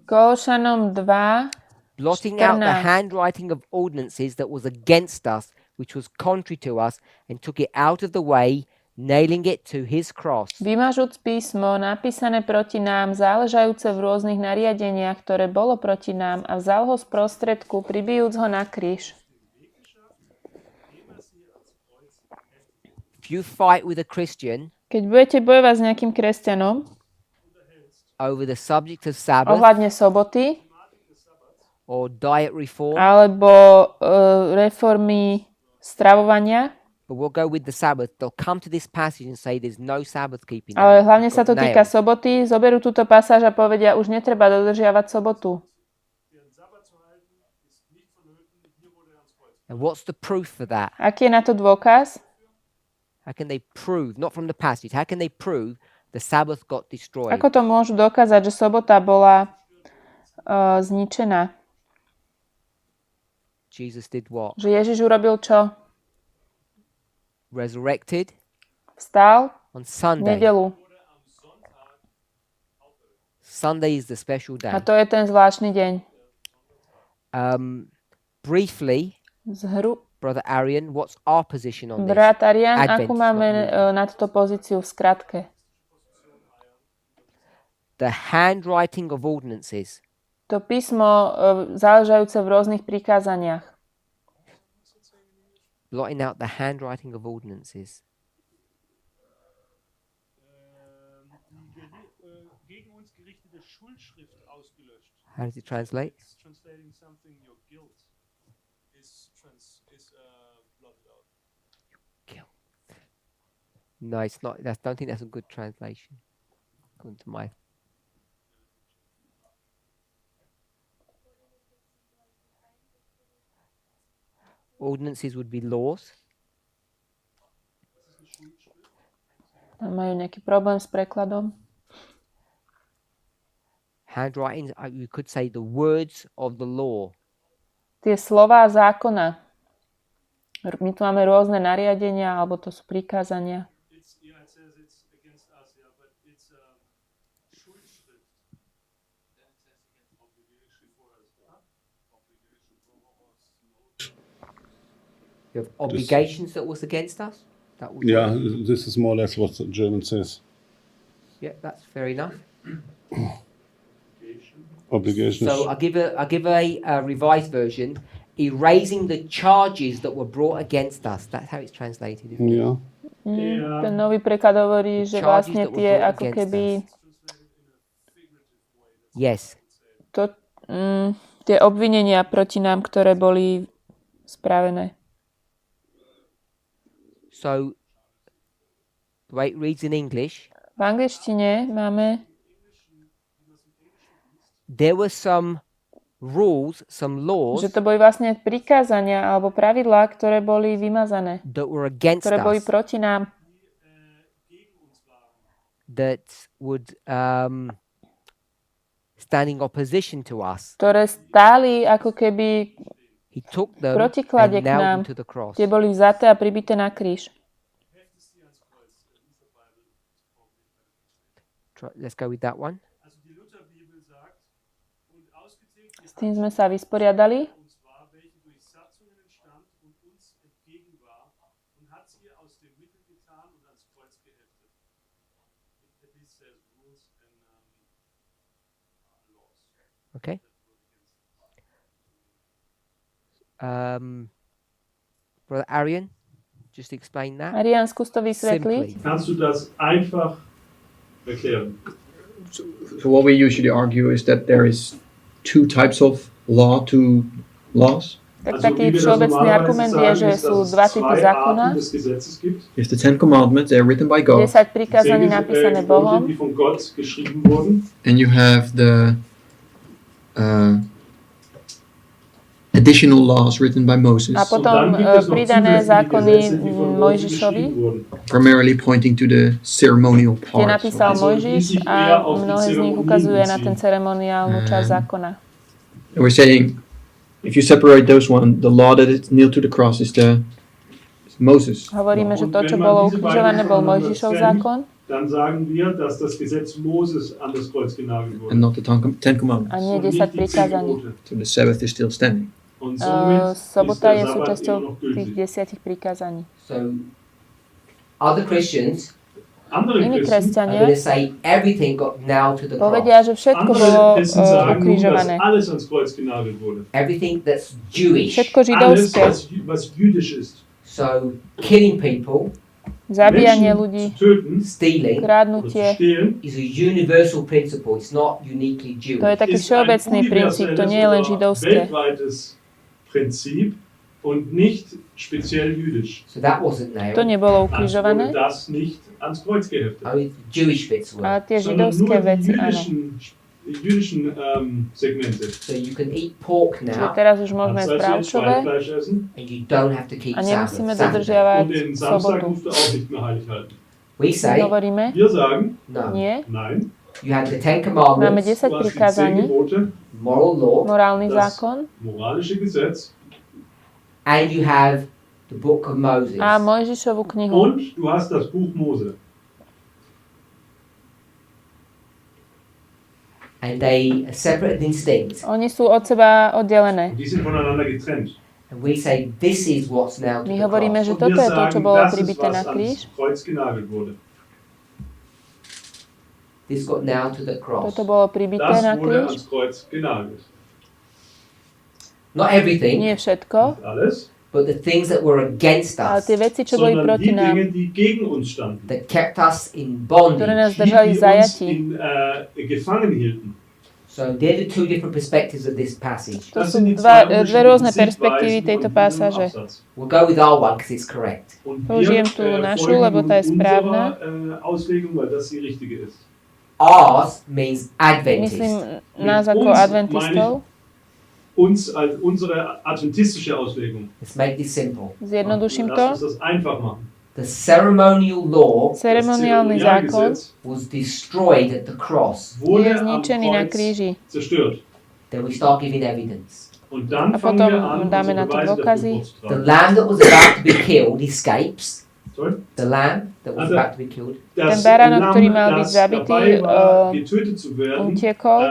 Kološanom 2, Blotting out the 14. handwriting of ordinances that was against us, which was contrary to us, and took it out of the way, nailing it to his cross. vymažúc písmo napísané proti nám, záležajúce v rôznych nariadeniach, ktoré bolo proti nám, a vzal ho z prostredku, pribijúc ho na kríž. If you fight with a Christian Keď budete bojovať s nejakým kresťanom over the subject of Sabbath ohľadne soboty or diet reform, alebo reformy stravovania, but we'll go with the Sabbath, they'll come to this passage and say there's no Sabbath keeping. ale hlavne sa to Nailed. týka soboty, zoberú túto pasáž a povedia, už netreba dodržiavať sobotu. And what's the proof for that? Aký je na to dôkaz? How can they prove, not from the passage, how can they prove the Sabbath got destroyed? Ako to môžu dokázať, že sobota bola zničená? Jesus did what? Že Ježiš urobil čo? Resurrected Vstal on v Sunday. nedeľu. Sunday is the special day. A to je ten zvláštny deň. Briefly, Zhru, Brother Arian, what's our position on this? brat Arian, Advent, akú máme not na túto pozíciu v skratke? The handwriting of ordinances. To písmo záležajúce v rôznych prikázaniach. Blotting out the handwriting of ordinances. Gegen uns gerichtete Schuldschrift ausgelöscht. How does it translate? It's translating something, your guilt is blotted out. No, it's not. I don't think that's a good translation. According to my. Ordinances would be laws. Majú nejaký problém s prekladom. Handwriting, you could say the words of the law. Tie slová zákona. My tu máme rôzne nariadenia, alebo to sú prikázania. You have obligations that was against us. That would Yeah, this is more or less what the German says. Yeah, that's fair enough. Obligations. So I'll give a revised version. Erasing the charges that were brought against us. That's how it's translated. Isn't it? Yeah. Ten nový preklad hovorí, že vlastne tie ako keby Yes. tie obvinenia proti nám, ktoré boli spravené. So the way it reads in English, V angličtine máme there were some rules, some laws že to boli vlastne prikázania alebo pravidlá, ktoré boli vymazané, that were against ktoré boli us, proti nám, that would stand in opposition to us. ktoré stáli ako keby He took them protiklade and k nám. nailed them to the cross. Tie boli vzaté a pribité na kríž. Let's go with that one. S tým sme sa vysporiadali. Okay. Brother Arian, just explain that. Arián, skús to vysvetliť. Simply. Kannst du das einfach erklären? So what we usually argue is that there is two types of law, two laws. Tak taký všeobecný argument je, že sú dva typy zákona. There's the Ten Commandments, they're written by God. 10 prikázaní napísané Bohom. And you have the additional laws written by Moses, A potom pridané zákony Mojžišovi. primarily pointing to the ceremonial Tie part. napísal Mojžiš a mnohé z nich ukazuje na ten ceremoniálnu časť zákona. And we're saying, if you separate those one, the law that is nailed to the cross is Moses, Hovoríme, že to, čo bolo ukrižované, bol Mojžišov zákon Dann sagen wir, dass das Gesetz Moses an das Kreuz genagelt wurde. and not the Ten Commandments. a nie 10 prikázaní. So the Sabbath is still standing. Und somit Sobota ist je der Sabbat súčasťou immer noch tých gültig. 10 prikázaní. So other Christians Andere Iní Christen, are going to kresťania say everything got nailed to the povedia, cross. že všetko andere bolo Christen sagen nun, dass ukrižované. alles ans Kreuz genagelt wurde. Everything that's Jewish. Všetko Alles, židovské. was jüdisch ist. So killing people, Zabíjanie ľudí, Menschen zu töten stealing oder zu krádnutie, stehlen, is a universal principle. It's not uniquely to je Jewish. taký ist ein všeobecný princíp, to nie je len universelles oder židovské. weltweites Prinzip und nicht speziell jüdisch. So that wasn't To nailed. nebolo Also wurde ukrižované, das nicht ans Kreuz geheftet. Only the Jewish bits were. ale tie Sondern židovské nur die veci, áno. jüdischen Segmente. So you can eat pork Čiže now, teraz už môžeme Das jesť heißt, jetzt bravčové Schweinefleisch essen and you don't have to keep a nemusíme Sabbath. dodržiavať und den Samstag sobotu. musst du auch nicht mehr heilig halten. We say Hovoríme, Wir sagen, no. nie, nein, You have the Ten máme Commandments, 10 du hast die 10 prikázaní, Gebote, moral law, morálny Das- zákon moralische Gesetz and you have the Book of Moses. a Mojžišovu knihu. und du hast das Buch Mose. And they are separate and distinct. Oni sú od seba oddelené. Und die sind voneinander getrennt. And we say this is what's nailed to My the hovoríme, cross. že Und toto wir je to, čo sagen, bolo das ist, pribité na was kríž. ans Kreuz genagelt wurde. This got nailed to the cross. Toto bolo pribité Das na wurde kríž. ans Kreuz genagelt. Not everything, Nie všetko, Nicht alles, but the things that were against ale us, tie veci, čo boli sondern proti die nám, Dinge, die gegen uns standen. that kept us in ktoré nás bondage. držali v Die uns zajatí. gefangen hielten. So they're the two different perspectives of this passage. To Das sú sind die dve zwei rôzne unterschiedlichen perspektívy Sichtweisen tejto von diesem pásaže. Absatz. We'll go with our one because it's correct. Und Použijem tú našu, folgen lebo nun tá je správna. unserer Auslegung, weil das die richtige ist. Ours means Adventist. Myslím nás Mit ako uns adventistov. uns als unsere adventistische Auslegung. Let's make this simple. Zjednoduším Lass to. uns das einfach machen. The ceremonial law Ceremoniálny zákon was destroyed at the cross. je Wurde am zničený na Kreuz kríži. zerstört. Then we start giving evidence. Und dann A fangen potom wir an, dáme na unsere to Beweise dôkazy. dafür The vorzutragen. lamb that was about to be killed escapes. Sorry? The lamb that was Also, about to be killed. Das Ten baránok, Lamm, ktorý mal byť das zabitý, dabei war, getötet zu werden, utiekol.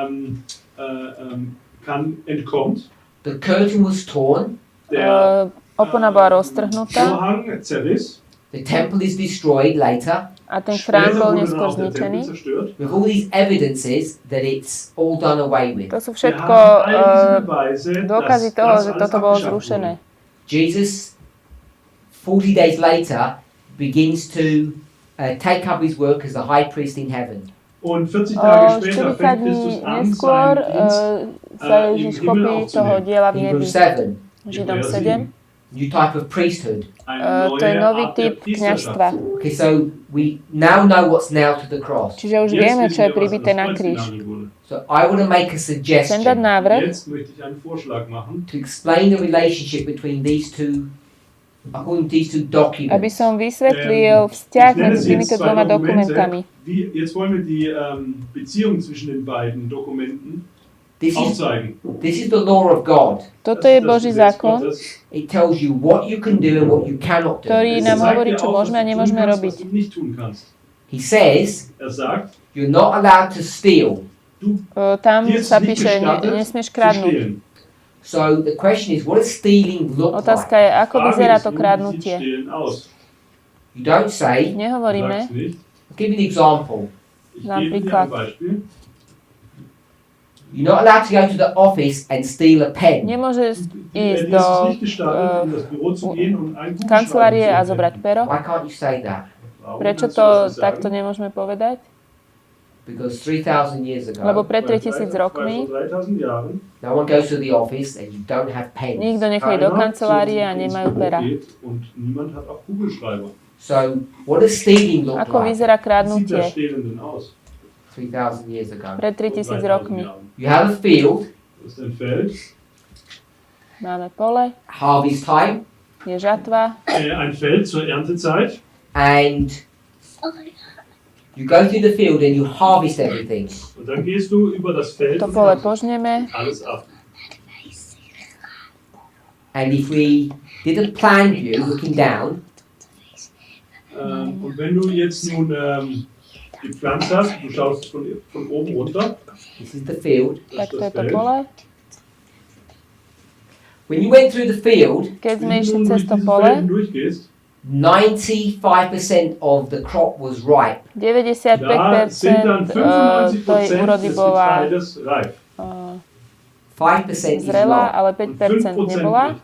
entkommt. The curtain was torn. Der Opona bola roztrhnutá Vorhang zerriss. The temple is destroyed later. a ten chrám Später bol wurde dann neskôr auch der Tempel zničený. zerstört. With all these evidences that it's all done away with. To sú Wir všetko haben all diese Beweise, dôkazy dass toho, das že alles toto bolo abgeschafft zrušené. Jesus, 40 days later, begins to take up his work as the high priest in heaven. Und 40 Tage später 40 fängt Christus dní an, neskôr seinen Dienst sa im Ježiš Himmel chopí toho aufzunehmen. diela v nebi. Hebrews 7, Židom Hebräer 7. new type of priesthood. Eine To je neue nový Art der typ Priesterschaft. kňazstva. Okay, so we now know what's nailed to the cross. Čiže už Jetzt vieme, wissen čo je wir, was an pribité das na Kreuz kríž. genagelt wurde. So I want to make a Chcem dať suggestion návrh, Jetzt möchte ich einen Vorschlag machen, to explain the relationship between these two, according to these two aby documents. som vysvetlil vzťah ich nenne medzi es jetzt týmito zwei dvoma Dokumente. dokumentami. Jetzt wollen wir die Beziehung zwischen den beiden Dokumenten This is aufzeigen. the law of God. Toto je Boží zákon, It tells you what you can do and what you cannot do. ktorý Es nám zeigt hovorí, dir čo auf, môžeme was a du tun nemôžeme kannst, robiť. was du nicht tun kannst. He says Sagt, you're not allowed to steal. Tam dir ist sa nicht píše, gestattet, nesmieš zu kradnúť. stehlen. So the question is, what does stealing look Otázka like? je, ako Frage vyzerá ist to nun, wie sieht kradnutie. Stehlen aus? You don't say. Nehovoríme, Sag's nicht. I'll give you an example. Ich gebe dir Napríklad. ein Beispiel. You're not allowed to go to the office and steal a pen. nemôžeš ísť Dir do ist es nicht gestattet, in das Büro zu gehen und einen Kugelschreiber kancelárie zu a erkennen. zobrať pero. Why can't you say that? Warum Prečo kannst du to das nicht takto sagen? nemôžeme povedať? Because 3,000 years Lebo ago, pred Weil 3000 vor rokmi 3000 Jahren no one goes to the office and you don't have pens. nikto nechodí do kancelárie a nemajú pera. geht und niemand hat auch Kugelschreiber. So what does stealing look Ako like vyzerá Wie sieht kradnutie das Stehlen denn aus? 3,000 years ago? pred 3000 rokmi? Jahren. You have a field, Das ist ein Feld, Máme pole, harvest time, je žatva, ein Feld zur Erntezeit. and you go through the field and you harvest everything. Und dann gehst du über das Feld to und pole ernst požneme. alles ab. And if we did a plan view looking down, Und wenn du jetzt nun gepflanzt hast, du schaust von oben runter, this is the field. das Tak ist to je das to Feld. pole. When you went through the field, Keď sme Wenn išli du cez durch to dieses pole, Feld durchgehst, 95% of the crop was ripe. 95% da sind dann tej 95% úrody des bola Getreides reif. 5% is zrelá, not. ale Und 5% 5% nebola. nicht.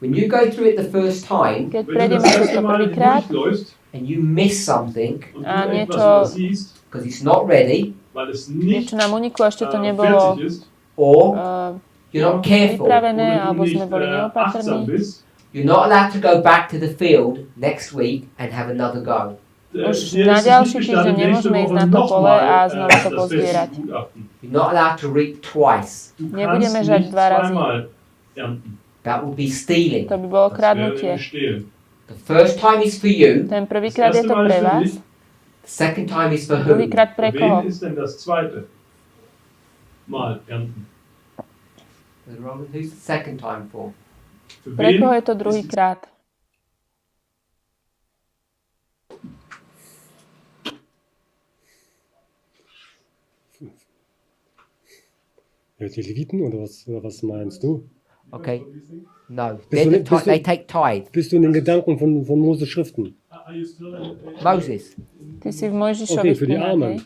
When you go through it the first time Keď Wenn du prejdeme das cez erste to Mal prvýkrát hindurchläufst and you miss something und du A etwas niečo- übersiehst, because it's not ready weil es nicht niečo nám uniklo, ešte to nebolo fertig ist, or uh, you're not careful, pripravené, oder alebo du sme nicht boli achtsam neopatrní. bist, you're not allowed to go back to the field next week and have another go. Už dir na ist es ďalší nicht týždeň gestattet, nächste nemôžeme ísť Woche na to pole nochmal, a znova to das Feld pozbierať. zu begutachten. You're not allowed to reap twice. Du Nebudeme kannst žať nicht dva razy. zweimal ernten. That would be stealing. To by bolo Das wäre kradnutie. nämlich stehlen. The first time is for you, Ten Das prvýkrát je erste to Mal pre ist für vás, dich, the second time is for who? druhýkrát pre für koho? wen ist denn das zweite Mal ernten? Robert, who's the second time for? Für Pre wen koho je to ist druhýkrát? Ja, die Leviten oder was meinst du? Okay. No. Bist du- bist du- They take tithe. Bist du in den Gedanken von Moses Schriften? Are you still in- Moses. Ty si v Okay, Mojžišových für die knihách, Armen. hej?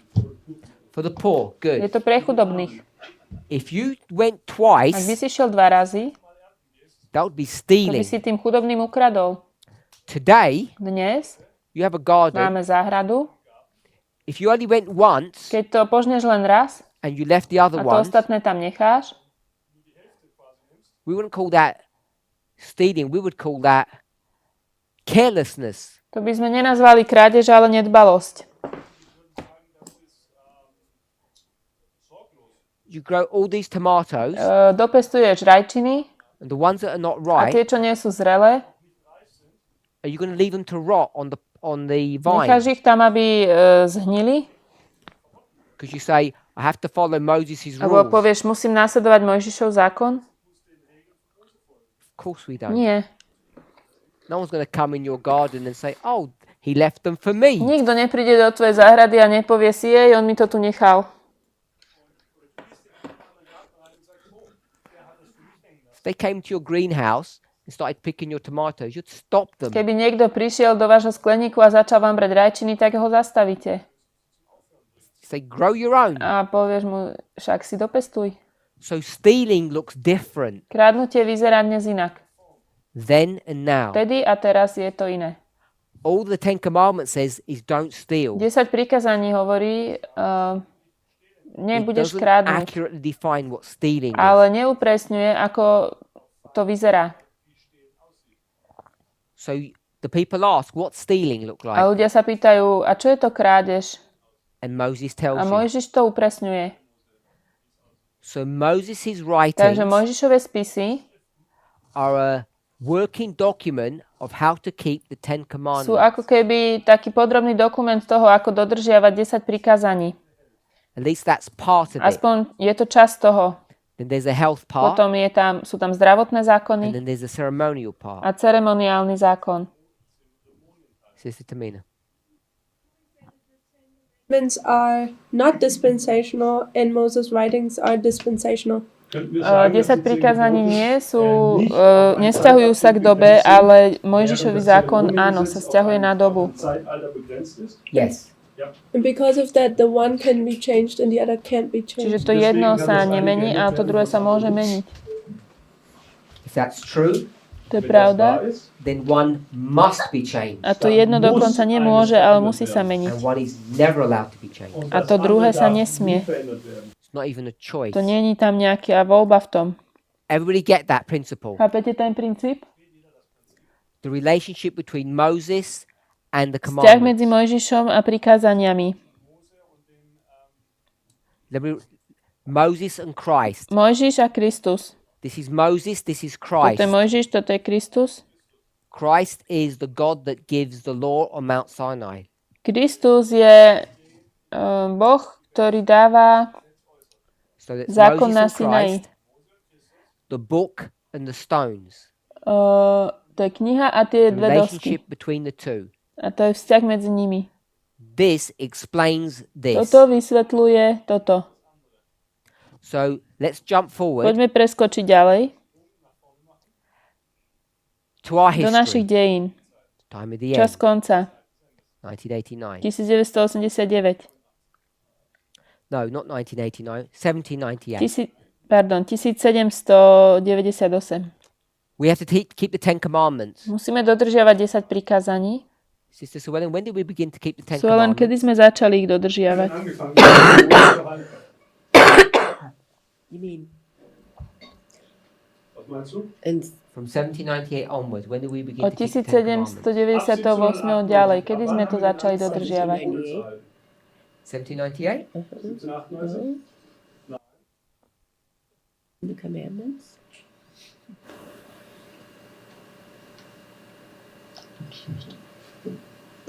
For the poor. Je Good. to pre chudobných. If you went Ak by twice, si šiel 2 razy, that would be to by stealing. si tým chudobným ukradol. Today, Dnes you have a garden. máme záhradu. If you only went once Keď to požneš len raz and you left the other a to ones, ostatné tam necháš, we wouldn't call that stealing. We would call that carelessness. to by sme nenazvali krádež, ale nedbalosť. you grow all these tomatoes, dopestuješ rajčiny and the ones that are not a tie, right, čo nie sú zrelé, are you going to leave them to rot on the vine? necháš ich tam, aby zhnili, Because you say, I have to follow Moses' alebo rules. povieš, musím následovať Mojžišov zákon? Of course we don't. Nie. No one's going to come in your garden and say, oh, he left them for me. Nikto nepríde do tvojej záhrady a nepovie si, jej, on mi to tu nechal. If they came to your greenhouse and started picking your tomatoes, you'd stop them. Keby niekto prišiel do vášho skleníku a začal vám brať rajčiny, tak ho zastavíte. Say, grow your own. A povieš mu, však si dopestuj. So stealing looks different Krádnutie vyzerá dnes inak. then and now. Vtedy a teraz je to iné. All the Ten Commandments says is don't steal. 10 prikázaní hovorí, It nebudeš doesn't krádnuť, accurately define what stealing is. ale neupresňuje, ako to vyzerá. So the people ask, what's stealing look A like? ľudia sa pýtajú, a čo je to krádež? And Moses tells A you. Mojžiš to upresňuje. So Moses' Takže writings Mojžišove spisy are a working document of how to keep the Ten sú Commandments. ako keby taký podrobný dokument toho, ako dodržiavať 10 prikázaní. At least that's part of it. Aspoň je to časť toho. Then there's a health part, Potom sú tam zdravotné and zákony then there's a ceremonial part. a ceremoniálny zákon. Sister Tamina. Are not dispensational, and Moses' writings are dispensational. 10 prikázaní nie sú, nesťahujú sa k dobe, ale Mojžišový zákon, áno, sa sťahuje na dobu. Yes. And because of that, the one can be changed and the other can't be Čiže changed. to jedno sa nemení, ale to druhé sa môže meniť. If that's true, To je pravda. then one must be changed. A to jedno dokonca nemôže, ale musí sa meniť. And one is never allowed to be changed. A to druhé sa nesmie. It's not even a choice. To nie je tam nejaká voľba v tom. Everybody get that principle. Chápete ten princíp? The relationship between Moses and the Vzťah medzi commandments. Mojžišom a prikázaniami. Moses and Christ. Mojžiš a Kristus. This is Moses, this is Toto Christ. je Mojžiš, toto je Kristus. Christ is the God that gives the law on Mount Sinai. Kristus je Boh, ktorý dáva So that's zákon na Moses and Sinaji. Christ, the book and the stones. To je kniha a tie The dve dosky. relationship between the two. A to je vzťah medzi nimi. This explains this. Toto vysvetľuje toto. So let's jump forward Poďme preskočiť ďalej to our do našich history. dejín. Time of the Čas end, konca. 1989. 1989. No, not 1989, 1798. 1798. We have to keep the Ten Commandments. Musíme dodržiavať 10 prikázaní. Sister Suellen, when did we begin to keep the Ten So len kedy Commandments? sme začali ich dodržiavať? You mean Was meinst du? from 1798 onwards, when did we begin Od to keep the Ten Commandments? 1798 ďalej, kedy sme to začali dodržiavať? 1798? 1798? The commandments.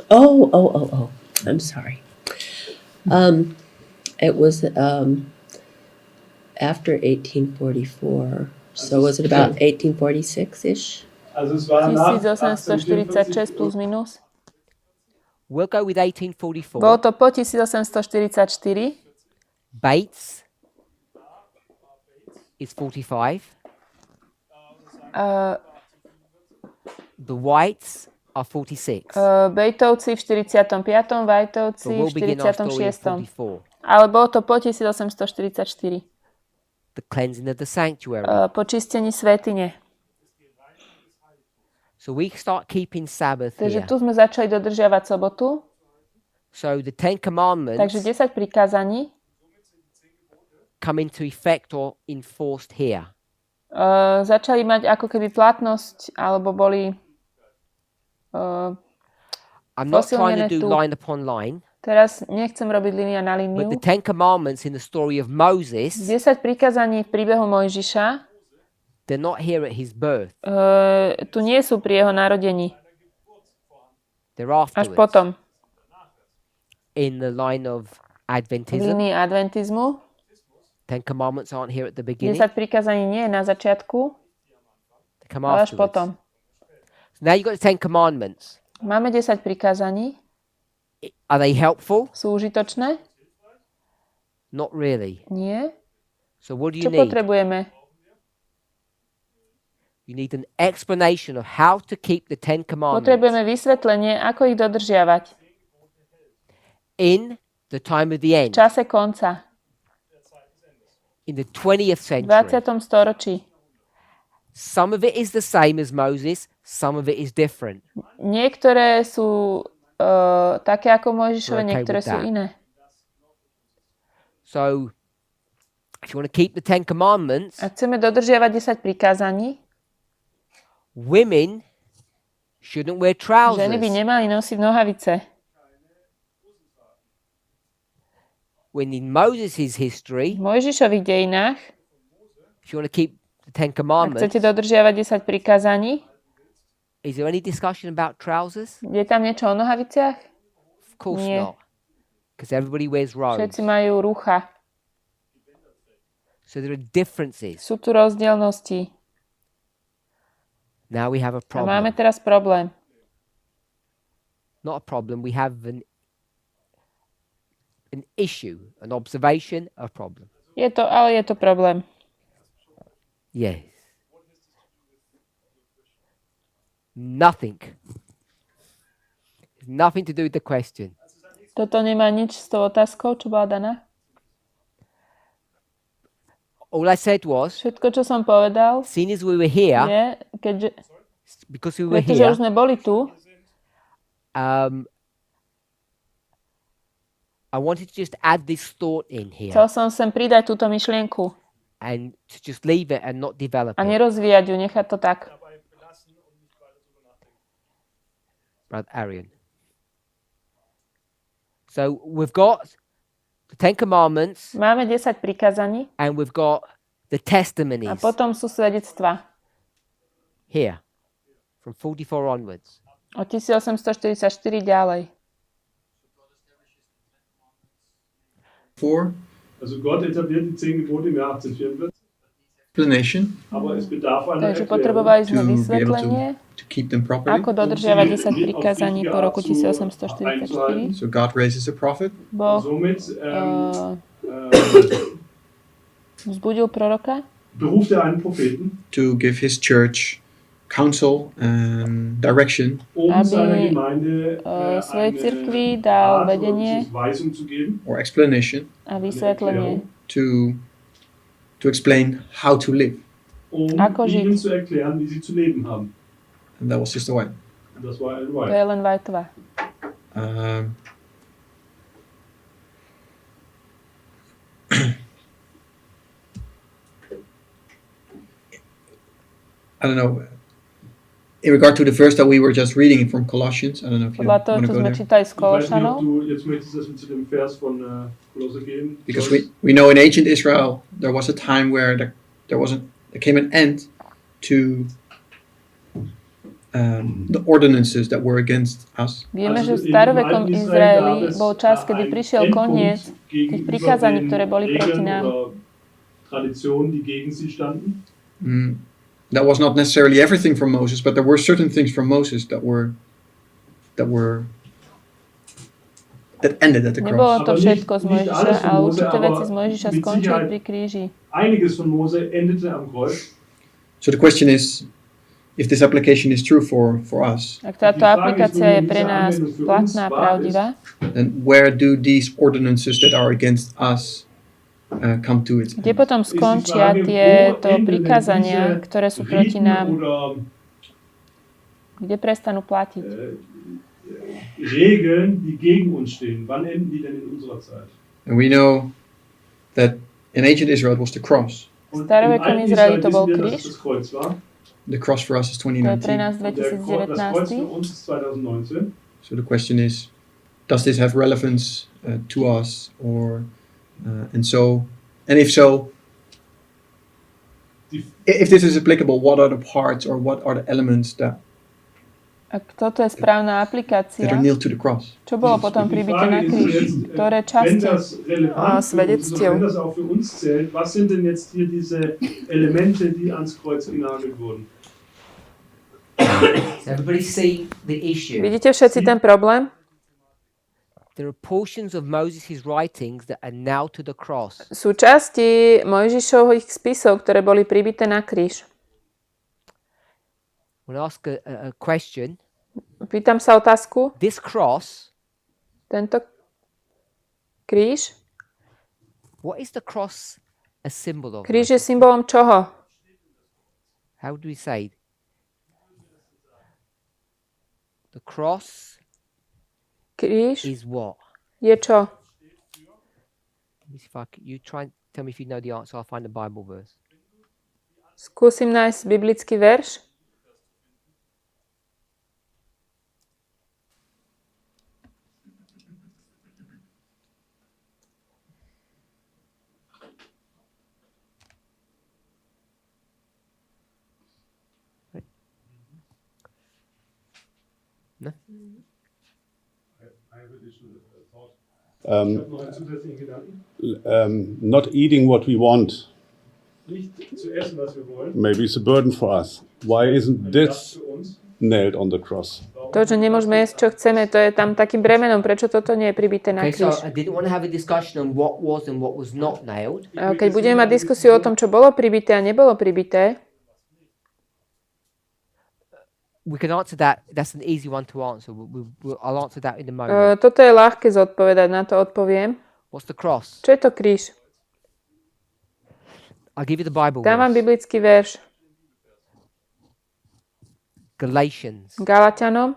Oh. I'm sorry. It was after 1844. So was it about 1846-ish? Also es war nach 1846 plus minus. We'll go with 1844. Bolo to po 1844. Bates is 45. The Whites are 46. Bejtovci v 45., Whiteovci But v we'll begin our story in 46. 44. Ale bolo to po 1844. The cleansing of the sanctuary. Po čistení svätyne. So we start keeping Sabbath Takže here. tu sme začali dodržiavať sobotu. So the Ten Commandments Takže 10 prikázaní come into effect or enforced here. začali mať ako keby platnosť, alebo boli I'm not trying to posilnené do tu. line upon line. Teraz nechcem robiť línia na but líniu. the Ten Commandments in the story of Moses, 10 prikázaní v príbehu Mojžiša they're not here at his birth. tu nie sú pri jeho narodení. They're Až afterwards. potom. In the line of V Adventism, línii adventizmu. Ten Commandments aren't here at the beginning. 10 prikázaní nie je na začiatku, They come ale až afterwards. potom. So now you've got the Ten Commandments. Máme 10 prikázaní. Are they helpful? Sú užitočné? Not really. Nie. So what do you Čo need? potrebujeme? You need an explanation of how to keep the Ten Commandments Potrebujeme vysvetlenie, ako ich dodržiavať in the time of the v end, čase konca, in the 20th v century. 20. storočí. Some of it is the same as Moses, some of it is different. Niektoré sú také ako Mojžišove, Okay niektoré with sú that. iné. So, if you want to keep the Ten Commandments, Ak chceme dodržiavať 10 prikázaní, women shouldn't wear ženy by trousers. nemali nosiť nohavice. When in Moses' history, V Mojžišových dejinách, if you want to keep the Ten ak Commandments, chcete dodržiavať 10 prikázaní, is there any discussion about trousers? je tam niečo o nohaviciach? Of course Nie. not. Because everybody wears robes. Všetci majú rúcha. So there are differences. Sú tu rozdielnosti. Now we have a A máme problem. teraz problém. Not a problem, we have an issue, an observation, a problem. Ale je to problém. Yes. Nothing. Nothing to do with the question. Toto nemá nič s tou otázkou, čo bola daná. All I said was, Všetko, čo som povedal, seeing as we were here, je, keďže, because we were pretože here, už sme boli tu, I wanted to just add this thought in here chcel som sem pridať túto myšlienku and to just leave it and not develop a it. nerozvíjať ju, nechať to tak. Brother Arian. So we've got the Ten Commandments Máme 10 prikázaní and we've got the a testimonies potom sú svedectvá. here from 44 onwards. Od 1844 ďalej. 4. Also Gott etabliert die 10 Gebote im Jahr 1844, Explanation aber es bedarf einer Takže Erklärung. potrebovali sme to be able vysvetlenie, to keep them properly. ako dodržiavať 10 prikázaní po roku 1844. So God raises a prophet Boh Somit vzbudil proroka, beruft er einen Propheten, to give his church counsel and direction um seiner aby Gemeinde svojej cirkvi eine dal Art und vedenie Weisung zu geben, or explanation a vysvetlenie, to explain how to live. um Ako žiť. ihnen zu erklären, wie sie zu leben haben. And that was Sister White. Und das war Ellen to White. je len Whiteová. Um, I don't know. In regard to the verse that we were just reading from Colossians, I don't know if you Podľa toho, want to čo go sme there. čítali z Ich weiß nicht, ob Kološanov, du jetzt möchtest, dass wir zu dem Vers von Kolosser gehen. Because we know in ancient Israel there was a time where there came an end to the ordinances that were against us. vieme, že v starovekom Izraeli bol čas, kedy prišiel koniec tých prikázaní, ktoré boli proti nám. Traditionen, die gegen sie standen. That was not necessarily everything from Moses, but there were certain things from Moses that ended at the Nebolo cross. to všetko z Mojžiša, ale určité veci z Mojžiša skončili pri kríži. Einiges von Mose endete am Kreuz. So the question is, if this application is true for us, Ak táto aplikácia je pre nás platná a pravdivá, then where do these ordinances that are against us come to its kde end? potom skončia tieto prikázania, ktoré sú proti nám, kde prestanú platiť? Regeln, die gegen uns stehen. Wann enden die denn in unserer Zeit? And we know that in ancient Israel it was the cross. V starovekom Izraeli to bol wissen wir, kríž, dass das Kreuz war. The cross for us is to je pre 2019. nás Das Kreuz für 2019. uns ist 2019. So the question is, does this have relevance to us, or and if so, if this is applicable, what are the parts or what are the elements that Ak toto je správna aplikácia, are nailed to the cross? čo bolo potom pribité na kríž? Ktoré časti svedectiev? Wenn das auch für uns zählt, was sind denn jetzt hier diese Elemente, die ans Kreuz genagelt wurden? Everybody see the issue? Vidíte všetci ten problém? There are portions of Moses' writings that are nailed to the cross. Sú časti Mojžišových spisov, ktoré boli pribité na kríž. When I ask a question, Pýtam sa otázku. this cross, Tento kríž? what is the cross a symbol of? Kríž je symbolom čoho? How do we say? The cross Kríž is what? je čo? Let me see if you try and tell me if you know the answer. I'll find the Bible verse. Skúsim nájsť biblický verš. I have additional thought. Noch einen zusätzlichen Gedanken. Not eating what we want. Nicht zu essen, was wir wollen. Maybe it's a burden for us. Why isn't this Für uns. nailed on the cross? To, že nemôžeme jesť, čo chceme, to je tam takým bremenom. Prečo toto nie je pribité na Okay, so kríž? I didn't want to have a discussion on what was and what was not nailed. Keď budeme mať diskusiu o tom, čo bolo pribité a nebolo pribité, We can answer that. That's an easy one to answer. I'll answer that in a moment. toto je ľahké zodpovedať, na to odpoviem. What's the cross? Čo je to kríž? I'll give you the Bible Dám vám verse. biblický verš. Galatians. Galatianom.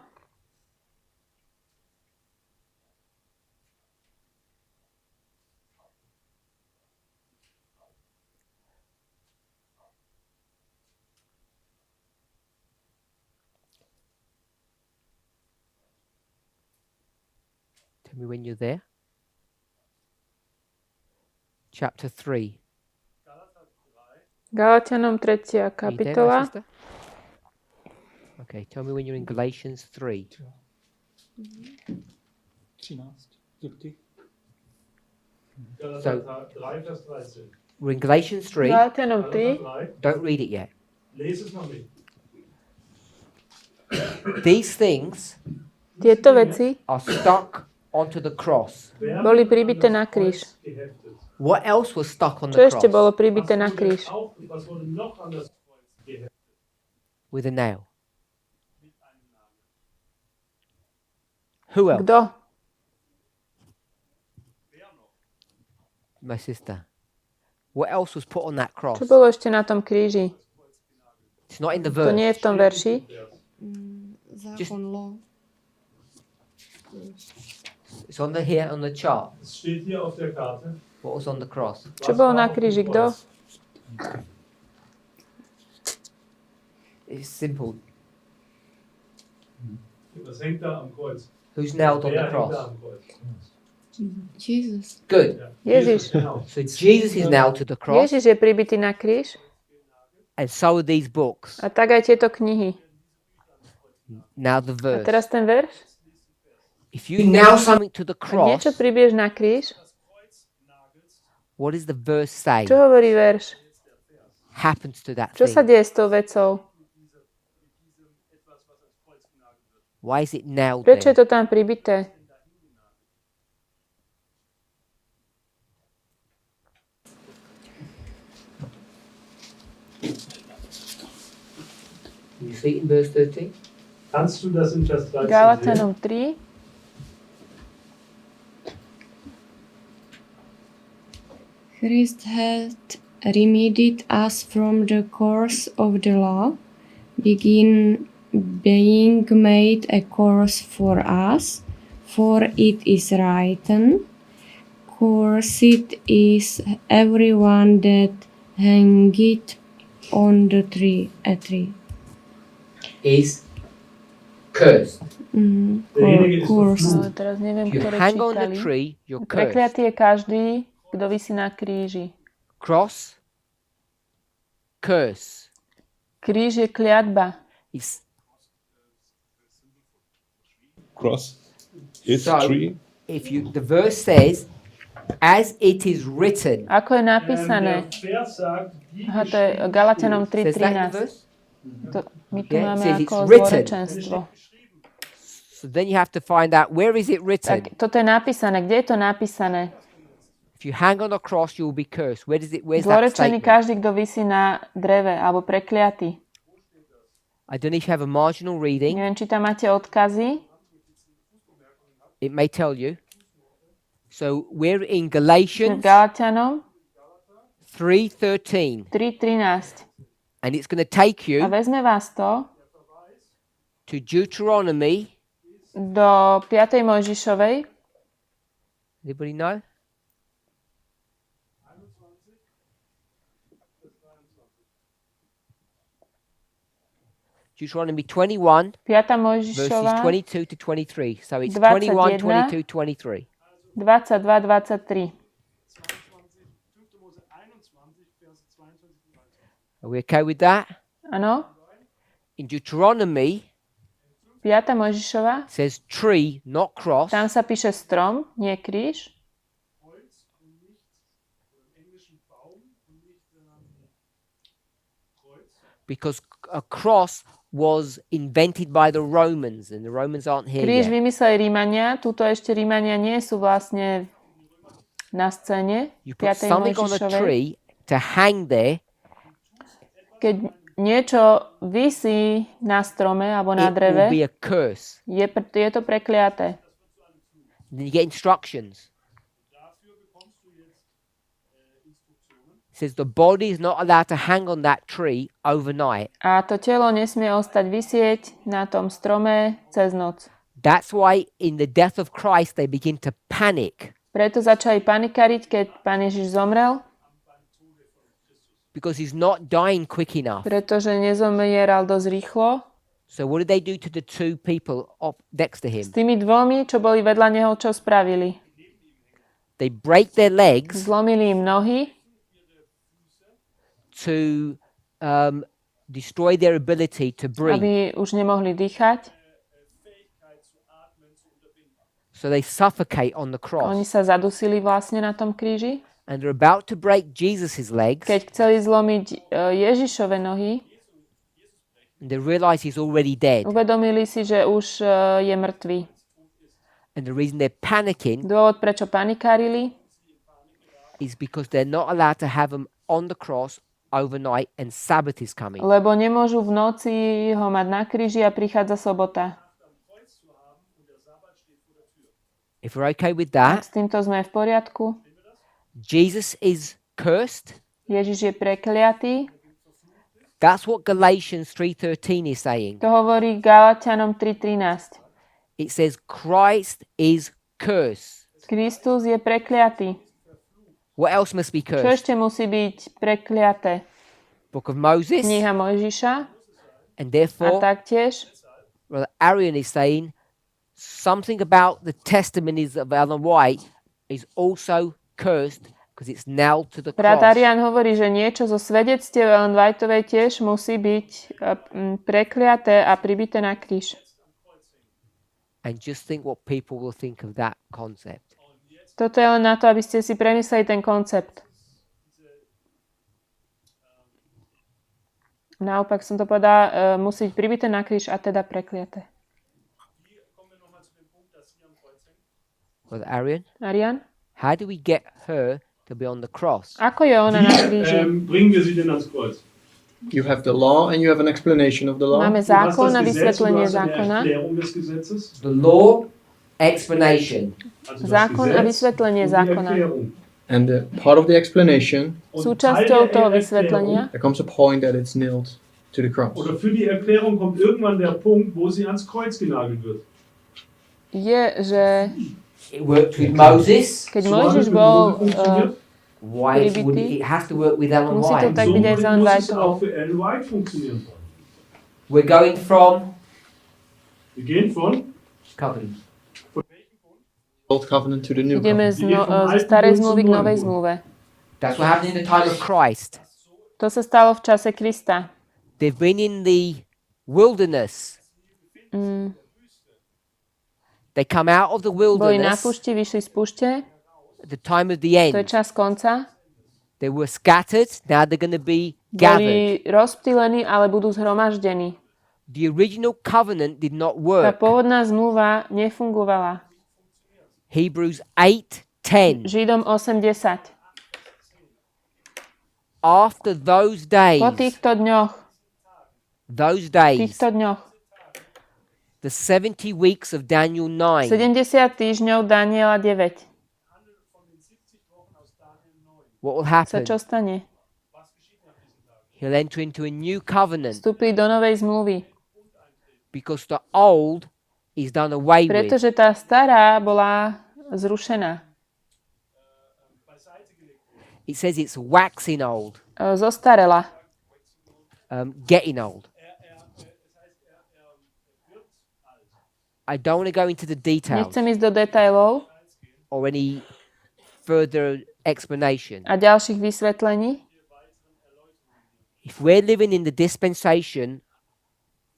Tell me when you're there. Chapter 3. Galatianom 3. Are you there, my kapitola. sister? Okay, tell me when you're in Galatians 3. 13. So- 3, Vers 13. We're in Galatians 3. Galatianom 3. 3. Don't read it yet. Lese es noch nicht. These things Tieto veci are stuck onto the cross. boli pribité na kríž. Geheftet. What else was stuck on Čo the ešte cross? bolo pribité na kríž? Was wurde noch an das Kreuz geheftet? With a nail. Who else? Kto? My sister. What else was put on that cross? Čo bolo ešte na tom kríži? It's not in the To nie je verse. v tom verši. Just- It's on the here on the chart. Es steht hier auf der Karte. What was on the cross? Čo bolo na kríži? Kto? It's simple. Was hängt da am Kreuz? Who's nailed on Wer the hängt da cross? am Kreuz? Jesus. Good. Ježiš. Genau. So Jesus is nailed to the cross, Ježiš je pribitý na kríž and so are these books. a tak aj tieto knihy. Now the A verse. teraz ten verš. If you nail something to the Ak cross, niečo pribieš na kríž, what does the verse say čo hovorí verš? happens to that Čo sa thing? deje s tou vecou? Why is it nailed Prečo je there? to tam pribité? Can you see it in verse 13? Kannst du das in Vers 13 sehen? Galatianom 3. Christ hath redeemed us from the curse of the law, being made a curse for us, for it is written, Cursed is everyone that hangeth on the tree. A tree. Is cursed. Curse. Ale teraz neviem, If you ktoré hang on the čítali. tree, you're cursed. Prekliatý je každý, kto visí na kríži. Cross, curse. Kríž je kliatba. It's, Cross is so, tree. if you, the verse says, as it is written. Ako je napísané? Der Vers sagt, die Aha, to je Galatianom Says that in the 3.13. verse? My tu Yeah, it máme says ako it's written. zlorečenstvo. So then you have to find out where is it written. Tak toto je napísané. Kde je to napísané? If you hang on a cross, you will be cursed. Where's that Zlorečený statement? každý, kto visí na dreve, alebo prekliatý. I don't know if you have a marginal reading. Neviem, či tam máte odkazy. It may tell you. So we're in V Galatians Galatianom 3:13, 3.13. and it's going to take A you vezme vás to to Deuteronomy. do 5. Mojžišovej. Anybody know? Deuteronomy 21, 5. verses Mojžišova 22 to 23. So it's 21, 21, 22, 23. 22, 23. Are we okay with that? Áno? In Deuteronomy, 5. Mojžišova. it says tree, not cross. Tam sa píše strom, nie kríž. Because a cross was invented by the Romans, and the Romans aren't here Kríž yet. vymysleli Rímania. Tuto ešte Rímania nie sú vlastne na scéne. You put 5. something on a Mojžišovej. tree to hang there, Keď niečo visí na strome alebo na it will dreve, be a curse. je to prekliaté. Then you get instructions. It says the body is not allowed to hang on that tree overnight. A to telo nesmie ostať visieť na tom strome cez noc. That's why in the death of Christ they begin to panic, Preto začali panikariť, keď Pán Ježiš zomrel, because he's not dying quick enough. pretože nezomieral dosť rýchlo. So what did they do to the two people up next to him? S tými dvomi, čo boli vedľa neho, čo spravili? They break their legs Zlomili im nohy, to destroy their ability to breathe. aby už nemohli dýchať. So they suffocate on the Oni cross. sa zadusili vlastne na tom kríži. And they're about to break Jesus' legs. Keď chceli zlomiť Ježišove nohy, And they realize he's already dead. uvedomili si, že už je mŕtvý. And the reason they're panicking Dôvod, prečo panikárili, is because they're not allowed to have him on the cross overnight and Sabbath is coming. lebo nemôžu v noci ho mať na kríži a prichádza sobota. If we're okay with Tak that, s týmto sme v poriadku. Jesus is cursed. Ježiš je prekliatý. That's what Galatians 3:13 is saying. To hovorí Galatianom 3.13. It says Christ is cursed. Kristus je prekliatý. What else must be Čo cursed? ešte musí byť prekliaté? Book of Moses. Kniha Mojžiša. And A therefore, taktiež well, Arian is saying something about the testimonies of Ellen White is also cursed because it's nailed to the brat cross. Arian hovorí, že niečo zo svedectiev Ellen Whiteovej tiež musí byť prekliaté a pribité na kríž. And just think what people will think of that concept. Toto je len na to, aby ste si premysleli ten koncept. Naopak som to povedala, musí byť pribité na kríž a teda prekliaté. Brother Arian, Arian? how do we get her to be on the cross? Ako je ona na kríži? Bringen wir sie denn ans Kreuz? You have the law and you have an explanation of the law. Máme Du hast zákon das a Gesetz, du vysvetlenie hast eine zákona. Erklärung des Gesetzes. The law, explanation. Also das Zákon a Gesetz vysvetlenie und die zákona. Erklärung. And part of the explanation, Und Súčasťou Teil der toho Erklärung, vysvetlenia there comes a point that it's nailed to the cross. oder für die Erklärung kommt irgendwann der Punkt, wo sie ans Kreuz genagelt wird. je, že It worked with Moses. keď So hat Mojžiš es mit bol Mose funktioniert. Why would it has to work with Ellen Musí to White? tak So byť aj za muss es Whiteovou. auch für Ellen White funktionieren. We're going from Wir gehen von Covenant. Old covenant to the new Ideme covenant. zo starej zmluvy k novej zmluve. That's what happened in the time of Christ. To sa stalo v čase Krista. They've been in the wilderness. They come out of the Boli na wilderness púšti, vyšli z púšte. at the time of the To je end. čas konca. They were scattered. Now they're going to be gathered. Boli rozptýlení, ale budú zhromaždení. The original covenant did not Tá work. pôvodná zmluva nefungovala. Hebrews 8:10. Židom 8:10. After those days, Po týchto dňoch, the 70 weeks of Daniel 9, 70 týždňov Daniela 9. what will Sa happen? čo stane? He'll enter into a new covenant Vstúpi do novej zmluvy. because the old is done away with. Pretože tá stará bola zrušená. It says it's waxing old, Zostarela. getting old. I don't want to go into the details Nechcem ísť do detailov or any further explanation. a ďalších vysvetlení. If we're living in the dispensation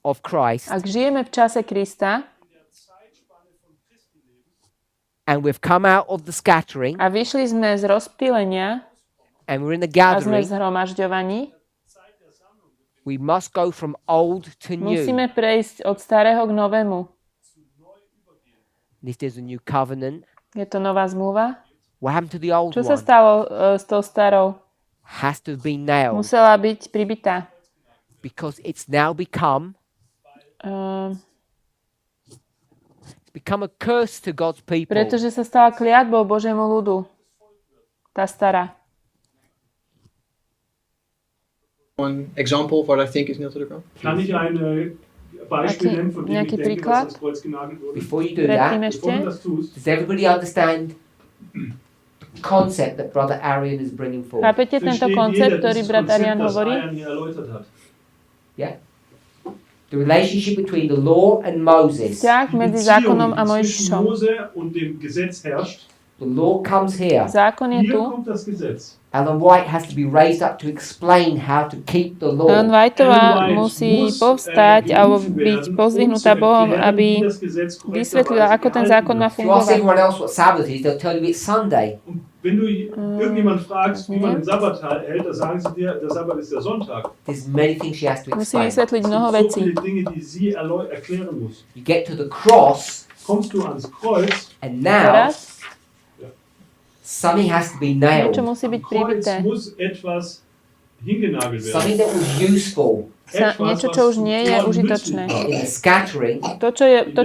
of Christ Ak žijeme v čase Krista and we've come out of the scattering a vyšli sme z rozptýlenia and we're in the a sme v gathering, zhromažďovaní, we must go from old to new. musíme prejsť od starého k novému. And if there's a new covenant, Je to nová zmluva. what happened to the old Čo sa one? stalo s tou starou? Has to have been nailed Musela byť pribitá. because it's now become it's become a curse to God's people. Pretože sa stala kliatbou Božiemu ľudu. Tá stará. One example of what I think is nailed to the ground. Kann ich ein Beispiel nennen, von dem ich nejaký denke, príklad? dass das Kreuz genagelt wurde? Before you do Predtým that, ešte, Bevor du das tust, does everybody understand the concept that Brother Arian is bringing forward? chápete tento versteht koncept, jeder ktorý dieses brat Konzept, Arian das hovorí? Arian hier erläutert hat. Yeah. The relationship between the law and Moses. Vzťah Die medzi Beziehung zákonom a zwischen Mojžišom. Mose und dem Gesetz herrscht. The law comes here. Zákon je Hier tu. kommt das Gesetz. Ellen White has to be raised up to explain how to keep the law. Ellen Whiteová musí povstať alebo byť pozdvihnutá Bohom, aby vysvetlila, ako ten zákon má If you ask fungovať. everyone else what Sabbath is, they'll tell you it's Sunday. Wenn du irgendjemand fragst, wie man den Sabbat hält, dann sagen sie dir, der Sabbat ist der Sonntag. There's many things she has to Musí explain. vysvetliť mnoho So vecí. viele Dinge, die sie erklären muss. You get to the cross, Kommst du ans Kreuz, and now Teraz something has to be nailed. niečo musí byť Kreuz pribité. muss etwas hingenagelt Something werden. that was useful Niečo, čo už nie je užitočné. in the scattering To,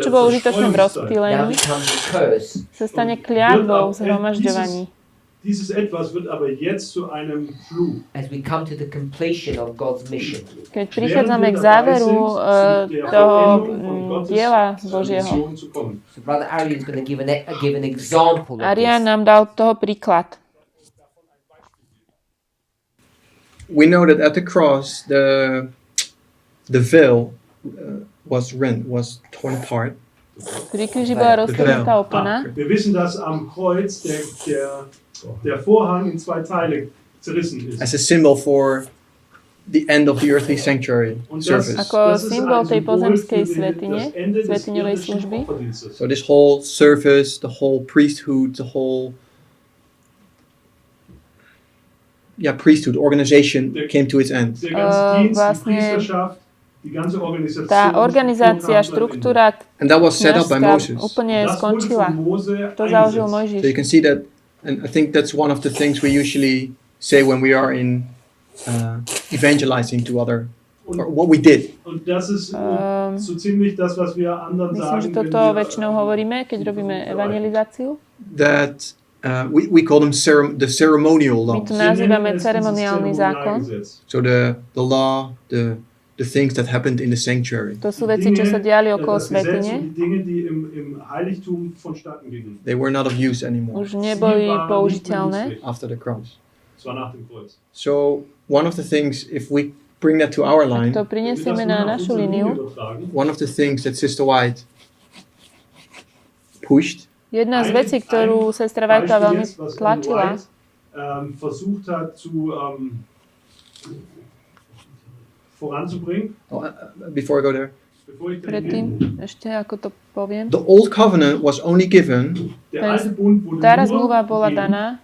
čo bolo užitočné v now rozptýlení, becomes a curse. sa stane kliatbou v zhromažďovaní. Dieses etwas wird aber jetzt zu einem Fluch. As we come to the completion of God's mission. Keď prichádzame k záveru toho diela Božieho. So Brother Arian is going to give an example of Arian this. nám dal toho príklad. We know that at the cross, the veil was rent, was torn apart. Pri kríži bola roztrhnutá opona. Wir wissen, dass am Kreuz der Vorhang in zwei Teile zerrissen ist. As a symbol for the end of the earthly sanctuary service. Ako symbol tej pozemskej svetine, svetiňovej služby. So this whole service, the whole priesthood, the whole priesthood organization came to its end. Der ganze Dienst, die vlastne Priesterschaft, die ganze Organisation, tá organizácia, štruktúra And that was set up by kňazská Moses. úplne Das wurde skončila. von Mose To založil eingesetzt. So you Mojžiš. can see that, and I think that's one of the things we usually say when we are in evangelizing to other, or what we did. Und das ist so ziemlich das, was wir anderen Myslím, že sagen, wenn toto wir väčšinou hovoríme, keď robíme evangelizáciu. That we call them the ceremonial My laws. to nazývame ceremoniálny zákon. So the law, the things that happened in the sanctuary. To sú veci, čo sa diali okolo svätyne. Die Dinge, die im Heiligtum vonstatten gingen. They were not of use anymore Už neboli použiteľné. after the cross. Das war nach dem Kreuz. So one of the things, if we bring that to our line, Ak to prinesieme na našu líniu, one of the things that Sister White pushed jedna z vecí, ktorú sestra Whiteová veľmi tlačila, versucht hat voranzubringen. Before I go there, predtým, ešte ako to poviem, the old covenant was only given. stará zmluva bola daná.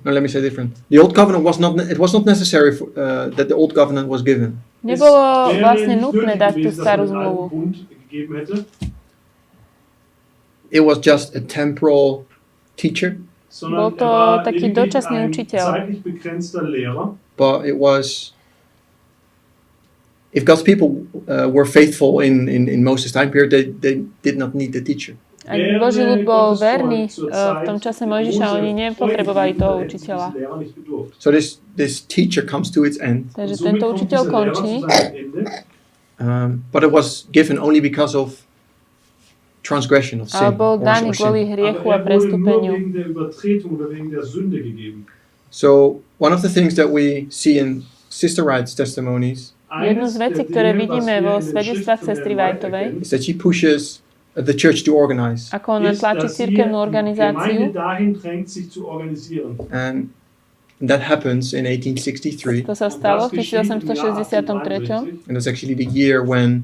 No, let me say different. The old covenant was not. It was not necessary for, that the old covenant was given. Nebolo vlastne nutné dať tú starú zmluvu. It was just a temporal teacher. Bol to taký dočasný učiteľ. But it was. If God's people were faithful in Moses' time period, they did not need the teacher. Ak Boží ľud bol verný v tom čase Mojžiša, oni nepotrebovali toho učiteľa. So this teacher comes to its end. Takže tento učiteľ končí. But it was given only because of transgression of sin. Ale bol daný kvôli hriechu a prestúpeniu. So one of the things that we see in Sister Wright's testimonies Jednu z vecí, ktoré vidíme vo svedectvách sestry Whiteovej, is that she pushes the church to organize. Ako ona tlačí cirkevnú organizáciu. And that happens in 1863. To sa stalo v 1863. And that's actually the year when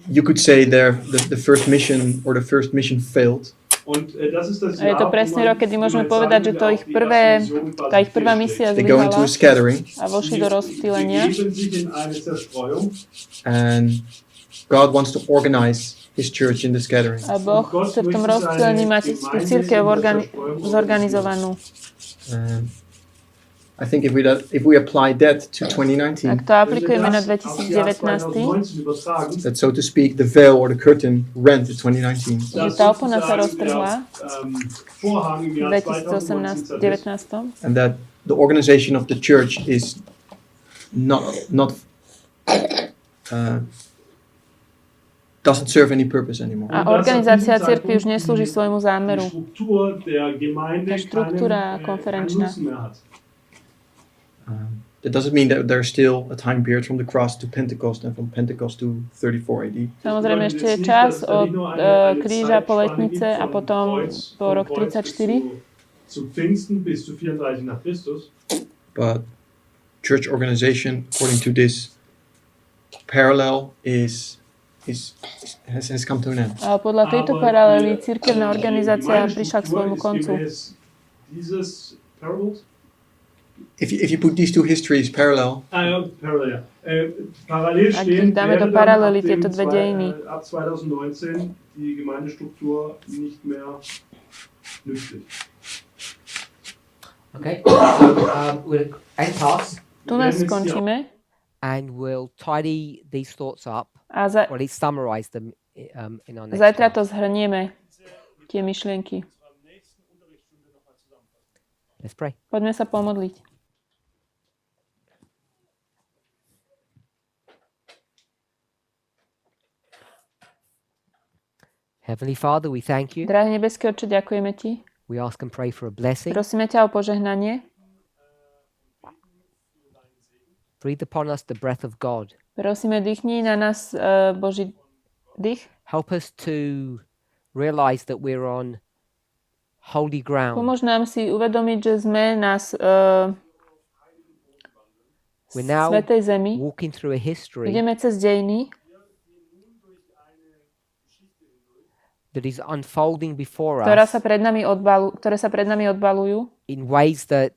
you could say the first mission or the first mission failed. A je to presný rok, kedy môžeme povedať, že tá ich prvá misia zlyhala a vošli do rozptýlenia. And God wants to organize His church in the scattering. A Boh chce v tom rozptýlení mať tú cirkev zorganizovanú. I think if we apply that to 2019, ak to aplikujeme na 2019, that so to speak the veil or the curtain rent in 2019. Že tá opona sa roztrhla v 2019. And that the organization of the church is not doesn't serve any purpose anymore. A organizácia cirkvi už neslúži svojmu zámeru. Tá štruktúra konferenčná. That doesn't mean that there's still a time period from the cross to Pentecost and from Pentecost to 34 AD. Samozrejme ešte je čas od kríža po letnice a potom po rok 34. But church organization, according to this parallel, has come to an end. A podľa tejto paralely cirkevná organizácia prišla k svojmu koncu. If you put these two histories parallel, ak ich dáme do paralely tieto dve dejiny, ab 2019 die Gemeindestruktur nicht mehr nützlich. Okay, so we'll end class. Tu nás skončíme. And we'll tidy these thoughts up, or at least summarize them in our next zajtra to class. zhrnieme, tie myšlienky. Let's pray. Poďme sa pomodliť. Heavenly Father, we thank you. Drahý nebeský Otče, ďakujeme Ti. We ask and pray for a blessing. Prosíme ťa o požehnanie. Breathe upon us the breath of God. Prosíme, dýchni na nás Boží dých. Help us to realize that we're on holy ground. Pomôž nám si uvedomiť, že sme na svätej zemi. Walking through a history Ideme cez dejiny, that is unfolding before ktoré us sa pred nami odbalujú in ways that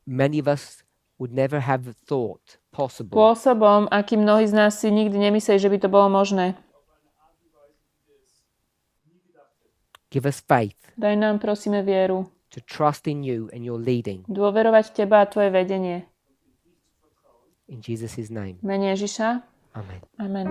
many of us would never have thought possible. spôsobom, aký mnohí z nás si nikdy nemysleli, že by to bolo možné. Give us faith Daj nám, prosíme, vieru. to trust in you and your leading. Dôverovať v Teba a Tvoje vedenie. In Jesus' name. V mene Ježiša. Amen. Amen.